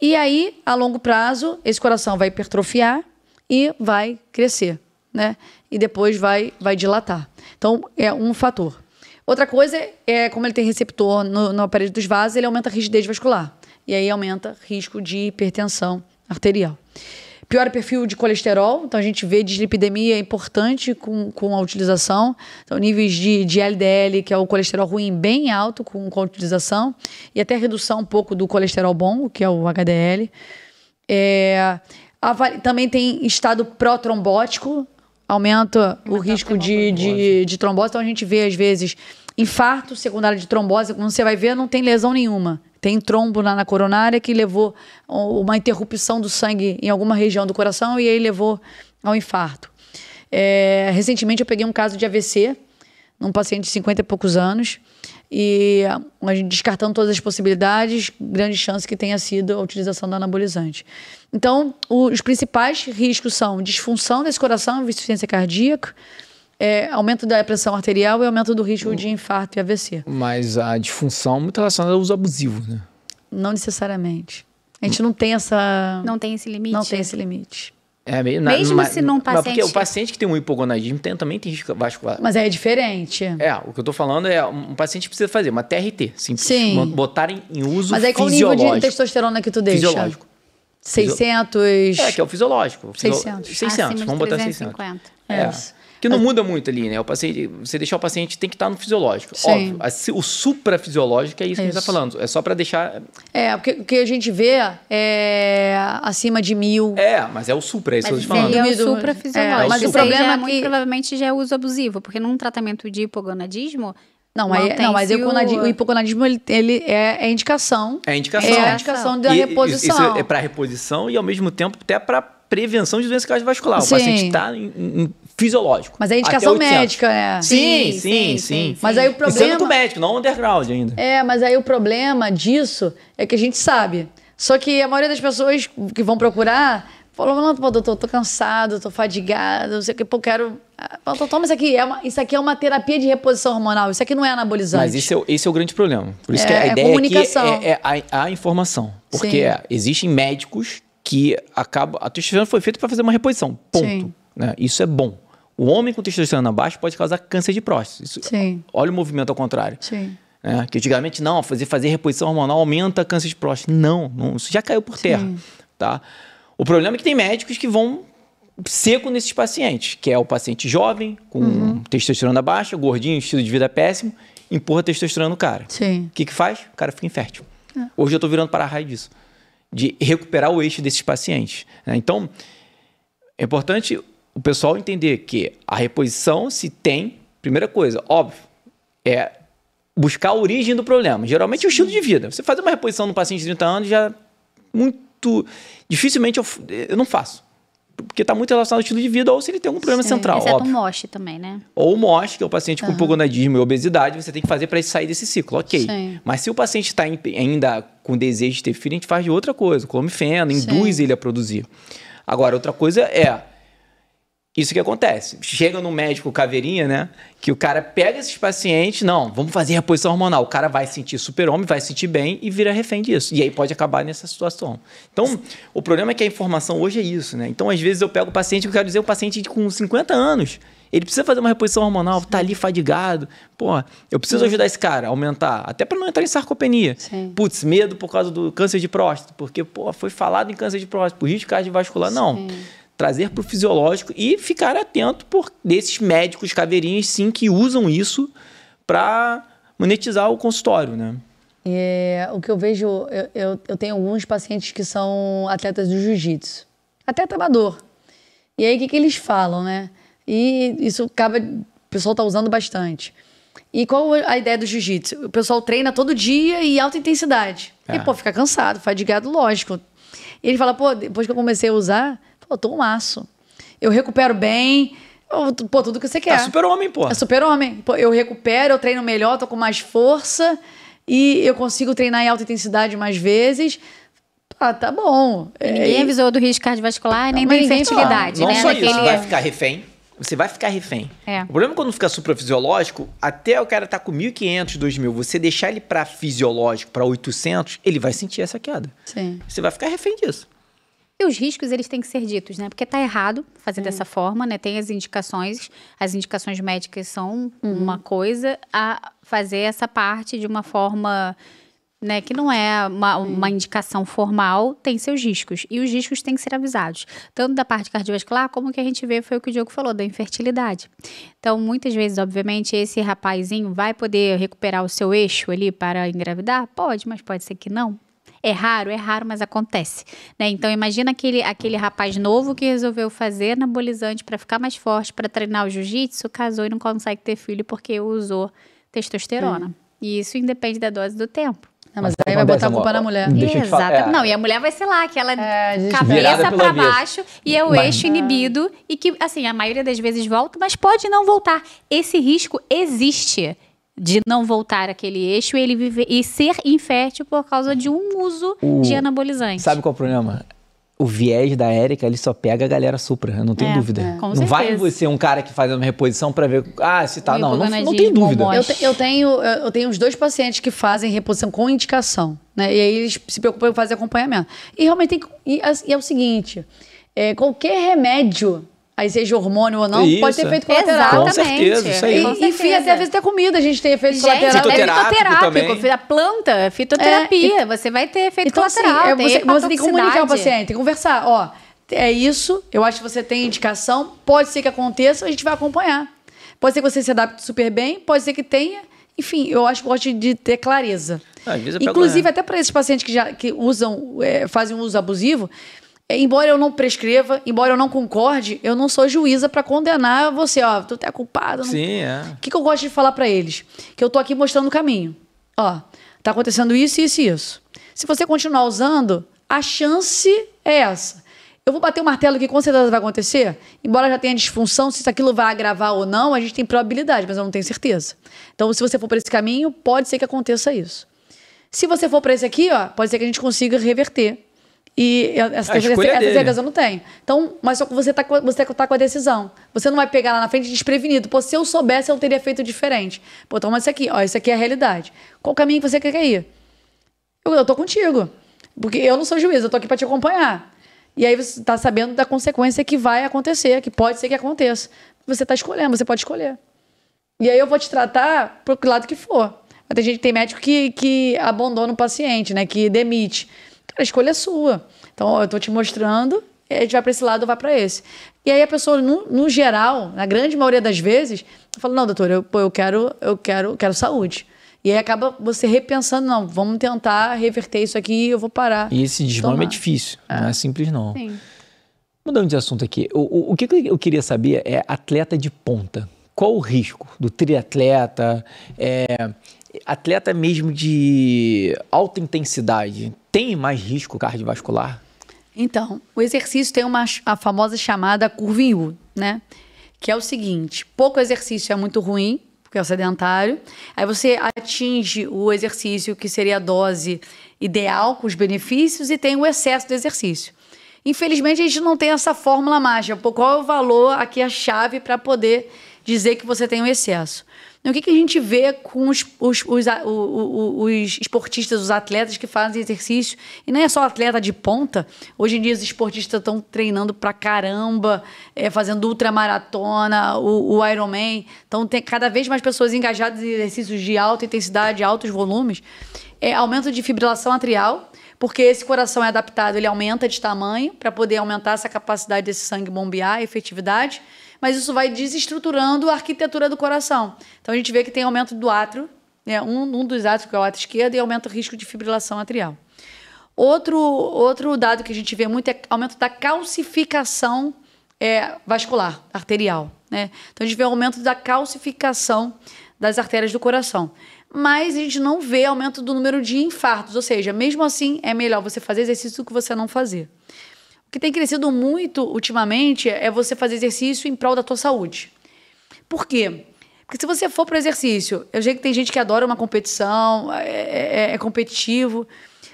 E aí, a longo prazo, esse coração vai hipertrofiar e vai crescer, né? E depois vai dilatar. Então, é um fator. Outra coisa como ele tem receptor no aparelho dos vasos, ele aumenta a rigidez vascular. E aí, aumenta o risco de hipertensão arterial. Pior perfil de colesterol, então a gente vê dislipidemia importante com a utilização. Então, níveis de LDL, que é o colesterol ruim, bem alto com a utilização. E até redução um pouco do colesterol bom, que é o HDL. Também tem estado pró-trombótico, aumenta o risco de trombose. Então, a gente vê, às vezes, infarto secundário de trombose. Quando você vai ver, não tem lesão nenhuma. Tem trombo na coronária que levou uma interrupção do sangue em alguma região do coração e aí levou ao infarto. Recentemente eu peguei um caso de AVC num paciente de 50 e poucos anos, e a gente descartando todas as possibilidades, grande chance que tenha sido a utilização do anabolizante. Então, os principais riscos são disfunção desse coração, insuficiência cardíaca, aumento da pressão arterial e aumento do risco de infarto e AVC. Mas a disfunção é muito relacionada ao uso abusivo, né? Não necessariamente. A gente não tem essa... Não tem esse limite? Não tem esse limite. Mesmo se num paciente... Porque o paciente que tem um hipogonadismo também tem risco vascular. Mas é diferente. O que eu tô falando é um paciente precisa fazer uma TRT, simples. Sim. Botarem em uso fisiológico. Mas aí qual o nível de testosterona que tu deixa? Fisiológico. 600? Que é o fisiológico. 600. 600, vamos botar 600. Que não muda muito ali, né? O paciente, você deixar o paciente tem que estar no fisiológico. Sim. Óbvio. O suprafisiológico é isso que a gente está falando. É só para deixar... porque o que a gente vê é acima de 1000. Mas é o supra, é isso que eu estou falando. É o suprafisiológico. Mas o problema é que... muito provavelmente já é uso abusivo, porque num tratamento de hipogonadismo... Mas o hipogonadismo ele é indicação. É indicação. É a indicação da reposição. Isso é para reposição e, ao mesmo tempo, até para prevenção de doença cardiovascular. O paciente está em fisiológico. Mas é indicação médica, né? Sim. Mas aí o problema... Isso é muito médico, não underground ainda. Mas aí o problema disso é que a gente sabe. Só que a maioria das pessoas que vão procurar... Falou, não, doutor, tô cansado, tô fadigado, não sei o que, quero... Toma isso aqui, isso aqui é uma terapia de reposição hormonal, isso aqui não é anabolizante. Mas esse é o grande problema. Por isso que a ideia aqui é a informação. Porque existem médicos que acabam... A testosterona foi feita para fazer uma reposição, ponto. Né? Isso é bom. O homem com testosterona baixa pode causar câncer de próstata. Olha o movimento ao contrário. Que antigamente, não, fazer reposição hormonal aumenta câncer de próstata. Não, isso já caiu por terra. Tá? O problema é que tem médicos que vão seco nesses pacientes, que é o paciente jovem, com testosterona baixa, gordinho, estilo de vida péssimo, empurra testosterona no cara. O que faz? O cara fica infértil. Hoje eu estou virando para-raio disso, de recuperar o eixo desses pacientes. Né? Então, é importante o pessoal entender que a reposição se tem, primeira coisa, óbvio, é buscar a origem do problema. Geralmente é o estilo de vida. Você fazer uma reposição no paciente de 30 anos já muito... Dificilmente eu não faço. Porque está muito relacionado ao estilo de vida ou se ele tem algum problema central. Exceto o MOSH também, né? Ou o MOSH, que é o paciente com hipogonadismo e obesidade, você tem que fazer para ele sair desse ciclo. Ok. Mas se o paciente está ainda com desejo de ter filho, a gente faz de outra coisa. Clomifeno, induz ele a produzir. Agora, outra coisa é... Isso que acontece. Chega no médico caveirinha, né? Que o cara pega esses pacientes, não, vamos fazer reposição hormonal. O cara vai sentir super-homem, vai sentir bem e vira refém disso. E aí pode acabar nessa situação. Então, o problema é que a informação hoje é isso, né? Então, às vezes eu pego o paciente, eu quero dizer, o paciente com 50 anos, ele precisa fazer uma reposição hormonal, tá ali fadigado. Pô, eu preciso ajudar esse cara a aumentar, até para não entrar em sarcopenia. Putz, medo por causa do câncer de próstata, porque, foi falado em câncer de próstata, por risco cardiovascular. Não. Trazer para o fisiológico e ficar atento por desses médicos caveirinhas, sim, que usam isso para monetizar o consultório, né? O que eu vejo, eu tenho alguns pacientes que são atletas do jiu-jitsu, atleta amador. E aí, o que eles falam, né? E isso acaba, o pessoal tá usando bastante. E qual a ideia do jiu-jitsu? O pessoal treina todo dia e alta intensidade. E, fica cansado, fadigado, lógico. E ele fala, depois que eu comecei a usar... eu tô um aço. Eu recupero bem. Tudo que você quer. É super-homem, pô. É super-homem. Eu recupero, eu treino melhor, tô com mais força e eu consigo treinar em alta intensidade mais vezes. Tá bom. Ninguém avisou do risco cardiovascular nem da infertilidade, não né? Só isso, vai ficar refém. Você vai ficar refém. O problema é quando fica suprafisiológico, até o cara tá com 1.500, 2.000, você deixar ele para fisiológico, para 800, ele vai sentir essa queda. Você vai ficar refém disso. E os riscos, eles têm que ser ditos, né? Porque tá errado fazer dessa forma, né? Tem as indicações médicas são uma coisa, a fazer essa parte de uma forma, né? Que não é uma indicação formal, tem seus riscos. E os riscos têm que ser avisados. Tanto da parte cardiovascular, como o que a gente vê foi o que o Diogo falou, da infertilidade. Então, muitas vezes, obviamente, esse rapazinho vai poder recuperar o seu eixo ali para engravidar? Pode, mas pode ser que não. É raro, mas acontece. Né? Então, imagina aquele rapaz novo que resolveu fazer anabolizante para ficar mais forte, para treinar o jiu-jitsu, casou e não consegue ter filho porque usou testosterona. E isso independe da dose do tempo. Não, mas aí vai botar a culpa na mulher. Deixa eu te falar. Exato. Não, e a mulher vai ser lá, aquela Virada cabeça pelo pra avesso. baixo e é o eixo inibido. E que, assim, a maioria das vezes volta, mas pode não voltar. Esse risco existe de não voltar aquele eixo e ele viver e ser infértil por causa de um uso de anabolizante. Sabe qual é o problema? O viés da Érica, ele só pega a galera supra, eu não tenho dúvida. Com não certeza. vai você um cara que faz uma reposição pra ver, se tá, não Hipogonadismo, tem dúvida. hormônio. Eu tenho uns 2 pacientes que fazem reposição com indicação, né? E aí eles se preocupam em fazer acompanhamento. E realmente e é o seguinte, qualquer remédio, aí seja hormônio ou não, pode ter efeito colateral. Com certeza, isso aí. Enfim, até às vezes até comida a gente tem efeito colateral. Fitoterápico também. A planta, fitoterapia, você vai ter efeito Então, colateral. assim, você tem que comunicar hepatotoxicidade. o paciente, tem que conversar. Ó, é isso, eu acho que você tem indicação, pode ser que aconteça, a gente vai acompanhar. Pode ser que você se adapte super bem, pode ser que tenha. Enfim, eu acho que gosto de ter clareza. Às vezes Inclusive, até para esses pacientes que usam, fazem um uso abusivo, embora eu não prescreva, embora eu não concorde, eu não sou juíza para condenar você. Tu é culpado. Sim, O que eu gosto de falar para eles? Que eu tô aqui mostrando o caminho. Tá acontecendo isso, isso e isso. Se você continuar usando, a chance é essa. Eu vou bater o martelo que com certeza vai acontecer, embora já tenha disfunção, se aquilo vai agravar ou não, a gente tem probabilidade, mas eu não tenho certeza. Então, se você for por esse caminho, pode ser que aconteça isso. Se você for para esse aqui, pode ser que a gente consiga reverter. E essa certeza eu não tenho. Então, mas só que você tá com a decisão. Você não vai pegar lá na frente desprevenido. Pô, se eu soubesse, eu teria feito diferente. Pô, toma isso aqui. Isso aqui é a realidade. Qual caminho que você quer ir? Eu tô contigo. Porque eu não sou juiz, eu tô aqui para te acompanhar. E aí você tá sabendo da consequência que vai acontecer, que pode ser que aconteça. Você tá escolhendo, você pode escolher. E aí eu vou te tratar pro lado que for. Tem gente, tem médico que abandona o paciente, né? Que demite. Cara, a escolha é sua. Então, eu tô te mostrando, a gente vai para esse lado ou vai para esse. E aí a pessoa, no geral, na grande maioria das vezes, fala, não, doutor, eu quero saúde. E aí acaba você repensando, não, vamos tentar reverter isso aqui e eu vou parar. E esse desmame é difícil, não é simples não. Sim. Mudando de assunto aqui, o que eu queria saber é atleta de ponta. Qual o risco do triatleta, atleta mesmo de alta intensidade? Tem mais risco cardiovascular? Então, o exercício tem a famosa chamada curva em U, né? Que é o seguinte, pouco exercício é muito ruim, porque é o sedentário. Aí você atinge o exercício que seria a dose ideal, com os benefícios, e tem o excesso do exercício. Infelizmente, a gente não tem essa fórmula mágica. Qual é o valor aqui, a chave, para poder dizer que você tem um excesso? E o que a gente vê com os esportistas, os atletas que fazem exercício? E não é só atleta de ponta. Hoje em dia, os esportistas estão treinando pra caramba, fazendo ultramaratona, o Ironman. Então, tem cada vez mais pessoas engajadas em exercícios de alta intensidade, altos volumes. Aumento de fibrilação atrial, porque esse coração é adaptado, ele aumenta de tamanho para poder aumentar essa capacidade desse sangue bombear, a efetividade. Mas isso vai desestruturando a arquitetura do coração. Então, a gente vê que tem aumento do átrio, né? Um dos átrios, que é o átrio esquerdo, e aumenta o risco de fibrilação atrial. Outro dado que a gente vê muito é aumento da calcificação vascular, arterial, né? Então, a gente vê aumento da calcificação das artérias do coração. Mas a gente não vê aumento do número de infartos. Ou seja, mesmo assim, é melhor você fazer exercício do que você não fazer. O que tem crescido muito ultimamente é você fazer exercício em prol da tua saúde. Por quê? Porque se você for para o exercício, eu sei que tem gente que adora uma competição, é competitivo.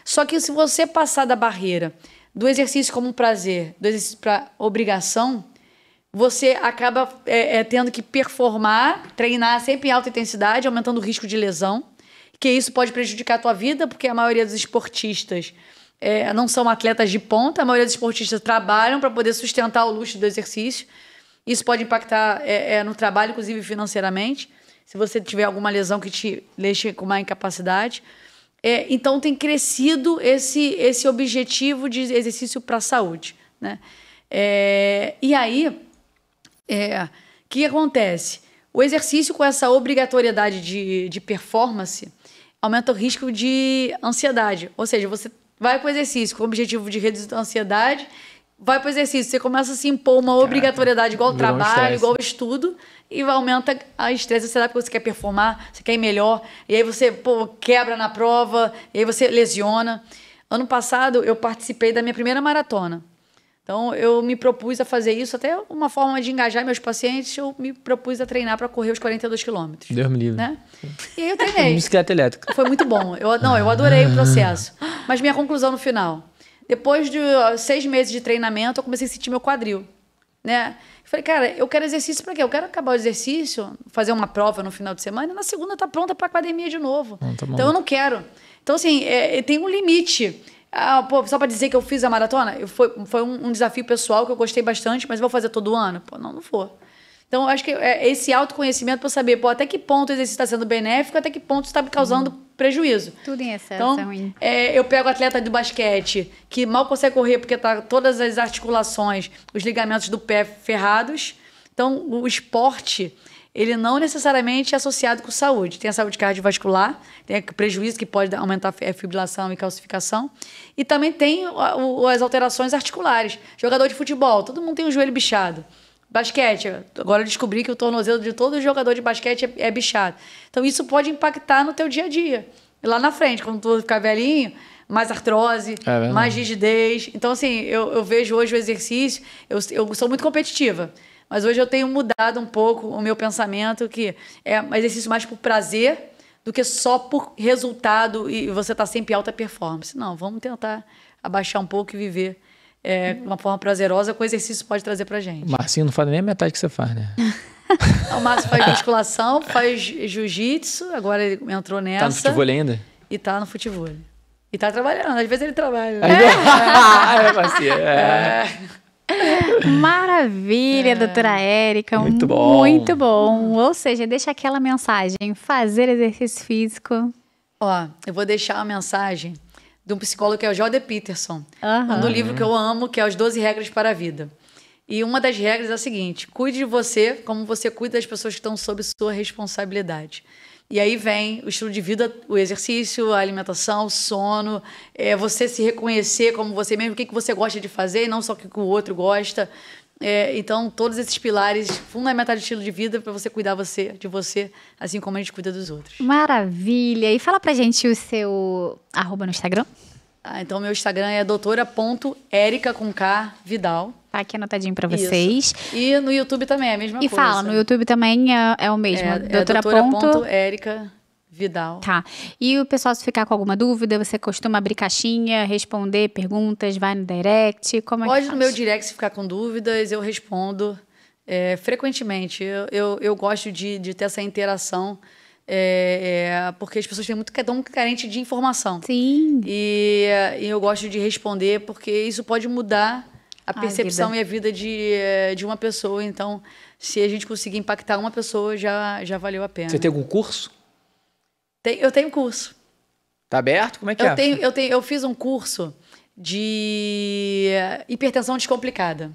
Só que se você passar da barreira do exercício como um prazer, do exercício para obrigação, você acaba tendo que performar, treinar sempre em alta intensidade, aumentando o risco de lesão, que isso pode prejudicar a tua vida, porque a maioria dos esportistas não são atletas de ponta, a maioria dos esportistas trabalham para poder sustentar o luxo do exercício. Isso pode impactar no trabalho, inclusive financeiramente, se você tiver alguma lesão que te deixe com uma incapacidade. Então, tem crescido esse objetivo de exercício para a saúde, né? E aí, o que acontece? O exercício com essa obrigatoriedade de performance aumenta o risco de ansiedade. Ou seja, você vai para o exercício com o objetivo de reduzir a ansiedade, vai pro exercício, você começa a se impor uma obrigatoriedade igual ao virou um trabalho, estresse. igual ao estudo, e aumenta a estresse, você sabe que você quer performar, você quer ir melhor, e aí você, quebra na prova, e aí você lesiona. Ano passado, eu participei da minha primeira maratona. Então, eu me propus a fazer isso, até uma forma de engajar meus pacientes, eu me propus a treinar para correr os 42 quilômetros. Deus me livre. Né? E aí eu treinei. Bicicleta elétrica. Foi muito bom. Eu adorei o processo. Mas minha conclusão no final. Depois de 6 meses de treinamento, eu comecei a sentir meu quadril. Né? Eu falei, cara, eu quero exercício para quê? Eu quero acabar o exercício, fazer uma prova no final de semana, e na segunda tá pronta para academia de novo. Tá bom. Então eu não quero. Então, assim, tem um limite. Só para dizer que eu fiz a maratona, foi um desafio pessoal que eu gostei bastante, mas vou fazer todo ano? Não vou. Então, eu acho que esse autoconhecimento para saber até que ponto o exercício está sendo benéfico, até que ponto está me causando prejuízo. Tudo em excesso então, é ruim. Eu pego atleta de basquete que mal consegue correr porque tá todas as articulações, os ligamentos do pé ferrados. Então, o esporte, ele não necessariamente é associado com saúde. Tem a saúde cardiovascular, tem o prejuízo que pode aumentar a fibrilação e calcificação. E também tem as alterações articulares. Jogador de futebol, todo mundo tem o joelho bichado. Basquete, agora eu descobri que o tornozelo de todo jogador de basquete é bichado. Então, isso pode impactar no teu dia a dia. E lá na frente, quando tu ficar velhinho, mais artrose, mais rigidez. Então, assim, eu vejo hoje o exercício, eu sou muito competitiva, mas hoje eu tenho mudado um pouco o meu pensamento, que é um exercício mais por prazer do que só por resultado e você tá sempre em alta performance. Não, vamos tentar abaixar um pouco e viver de uma forma prazerosa que o exercício pode trazer pra gente. O Marcinho não faz nem a metade que você faz, né? O Márcio faz musculação, faz jiu-jitsu, agora ele entrou nessa. Tá no futebol ainda? E tá no futebol. E tá trabalhando, às vezes ele trabalha. Marcinho. Maravilha, doutora Érica. Muito bom. Muito bom. Ou seja, deixa aquela mensagem, fazer exercício físico. Eu vou deixar uma mensagem de um psicólogo que é o Jordan Peterson, Uhum. do livro que eu amo, que é As 12 Regras para a Vida. E uma das regras é a seguinte: cuide de você como você cuida das pessoas que estão sob sua responsabilidade. E aí vem o estilo de vida, o exercício, a alimentação, o sono, você se reconhecer como você mesmo, o que você gosta de fazer, e não só o que o outro gosta. Então, todos esses pilares fundamentais do estilo de vida para você cuidar de você, assim como a gente cuida dos outros. Maravilha. E fala pra gente o seu @ no Instagram. Então, meu Instagram é doutora.erica.vidal. Tá aqui anotadinho pra vocês. Isso. E no YouTube também é a mesma coisa. E fala, no YouTube também é o mesmo. doutora.erica Vidal. Tá. E o pessoal, se ficar com alguma dúvida, você costuma abrir caixinha, responder perguntas, vai no direct? Como é que Pode faz? no meu direct, se ficar com dúvidas, eu respondo frequentemente. Eu gosto de ter essa interação, porque as pessoas tão carentes de informação. Sim. E eu gosto de responder, porque isso pode mudar a percepção e a vida de uma pessoa. Então, se a gente conseguir impactar uma pessoa, já valeu a pena. Você tem algum curso? Eu tenho curso. Tá aberto? Como é que Eu fiz um curso de hipertensão descomplicada.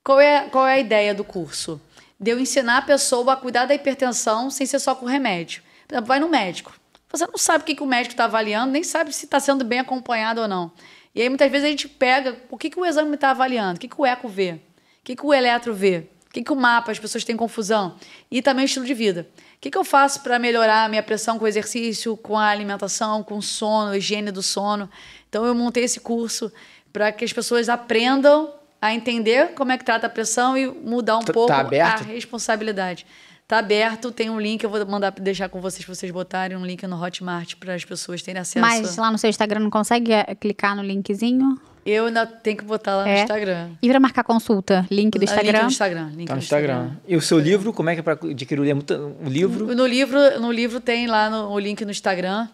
Qual é a ideia do curso? De eu ensinar a pessoa a cuidar da hipertensão sem ser só com remédio. Por exemplo, vai no médico. Você não sabe o que o médico está avaliando, nem sabe se está sendo bem acompanhado ou não. E aí, muitas vezes, a gente pega o que o exame está avaliando, o que o eco vê, o que o eletro vê, o que o mapa, as pessoas têm confusão. E também o estilo de vida. O que eu faço para melhorar a minha pressão com o exercício, com a alimentação, com o sono, a higiene do sono. Então, eu montei esse curso para que as pessoas aprendam a entender como é que trata a pressão e mudar um pouco a responsabilidade. Tá aberto, tem um link, eu vou deixar com vocês, para vocês botarem um link no Hotmart para as pessoas terem acesso. Mas lá no seu Instagram não consegue clicar no linkzinho? Eu ainda tenho que botar lá no Instagram. E para marcar consulta? Link do Instagram? Link no Instagram. Tá no Instagram. E o seu livro, como é que é para adquirir o livro? No livro tem lá o link no Instagram.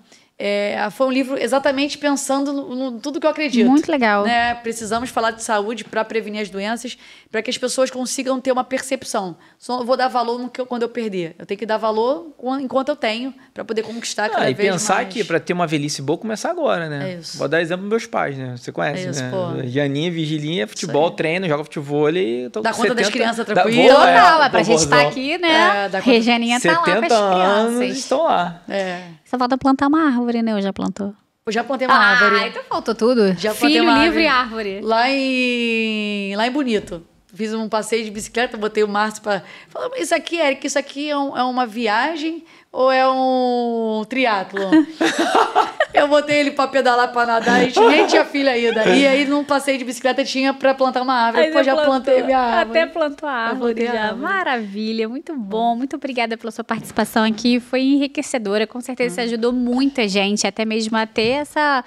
Foi um livro exatamente pensando no tudo que eu acredito. Muito legal. Né? Precisamos falar de saúde para prevenir as doenças, para que as pessoas consigam ter uma percepção. Só vou dar valor quando eu perder. Eu tenho que dar valor enquanto eu tenho, para poder conquistar cada vez mais. E pensar que para ter uma velhice boa, começar agora, né? É isso. Vou dar exemplo dos meus pais, né? Você conhece, isso, né? pô. Janinha, Vigilinha, futebol, treino, joga futebol e... Dá conta das crianças tranquilo. Total, pra gente estar aqui, né? Regianinha tá lá com as 70 anos crianças. estão lá. Só falta plantar uma árvore, né? Eu já plantou. Eu já plantei uma árvore. Ah, então faltou tudo. Já plantei Filho, uma livro e árvore. árvore. Lá em Bonito. Fiz um passeio de bicicleta, botei o Márcio para... Falei, isso aqui, Eric, isso aqui é uma viagem ou é um triatlon? Eu botei ele para pedalar, para nadar, a gente nem tinha filho ainda. E aí, num passeio de bicicleta, tinha para plantar uma árvore. Depois já plantei minha árvore. Até plantou a árvore já. Maravilha, muito bom. Muito obrigada pela sua participação aqui. Foi enriquecedora. Com certeza você ajudou muita gente, até mesmo a ter essa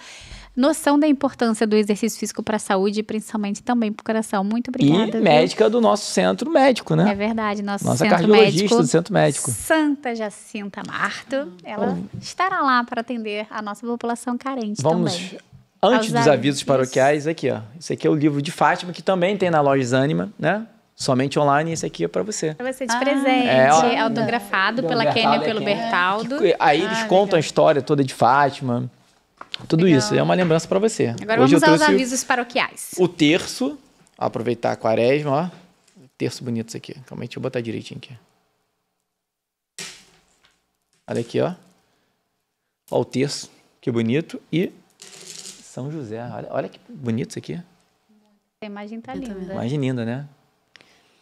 noção da importância do exercício físico para a saúde e principalmente também para o coração. Muito obrigada. E médica do nosso centro médico, né? É verdade, nossa centro cardiologista médico, do centro médico. Santa Jacinta Marto. Ela estará lá para atender a nossa população carente também. Antes dos avisos paroquiais, aqui, ó. Esse aqui é o livro de Fátima, que também tem na loja Anima, né? Somente online, esse aqui é para você. Para você de presente, autografado pela Kenny e pelo Bertaldo. Aí eles contam a história toda de Fátima. Tudo isso, é uma lembrança para você. Agora hoje vamos aos avisos paroquiais. O terço, aproveitar a quaresma, ó. Terço bonito isso aqui. Calma aí, deixa eu botar direitinho aqui. Olha aqui, ó. Ó o terço, que bonito. E São José, olha que bonito isso aqui. A imagem tá linda. Imagem linda, né?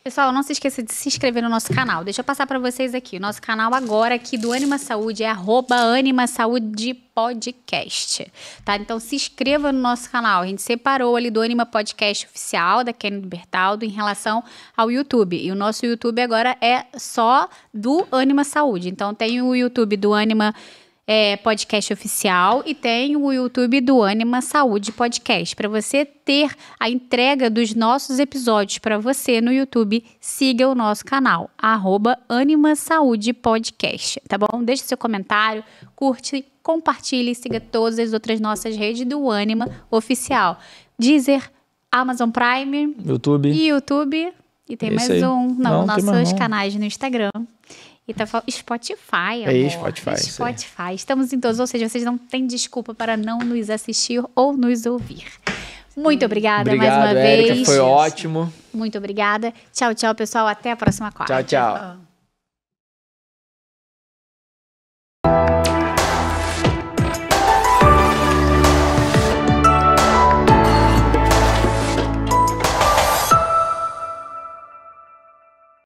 Pessoal, não se esqueça de se inscrever no nosso canal. Deixa eu passar para vocês aqui. O nosso canal agora aqui do Anima Saúde é @AnimaSaudePodcast, tá? Então se inscreva no nosso canal. A gente separou ali do Anima Podcast oficial, da Kenny do Bertaldo, em relação ao YouTube. E o nosso YouTube agora é só do Anima Saúde. Então tem o YouTube do Anima Podcast oficial e tem o YouTube do Anima Saúde Podcast. Para você ter a entrega dos nossos episódios para você no YouTube, siga o nosso canal, @Anima Saúde Podcast, tá bom? Deixe seu comentário, curte, compartilhe e siga todas as outras nossas redes do Anima oficial. Deezer, Amazon Prime, YouTube. E tem mais um, nossos canais no Instagram. E tá Spotify, amor. Spotify. Estamos em todos, ou seja, vocês não têm desculpa para não nos assistir ou nos ouvir. Muito obrigada mais uma vez. Érica, foi ótimo. Muito obrigada. Tchau, tchau, pessoal. Até a próxima quarta. Tchau.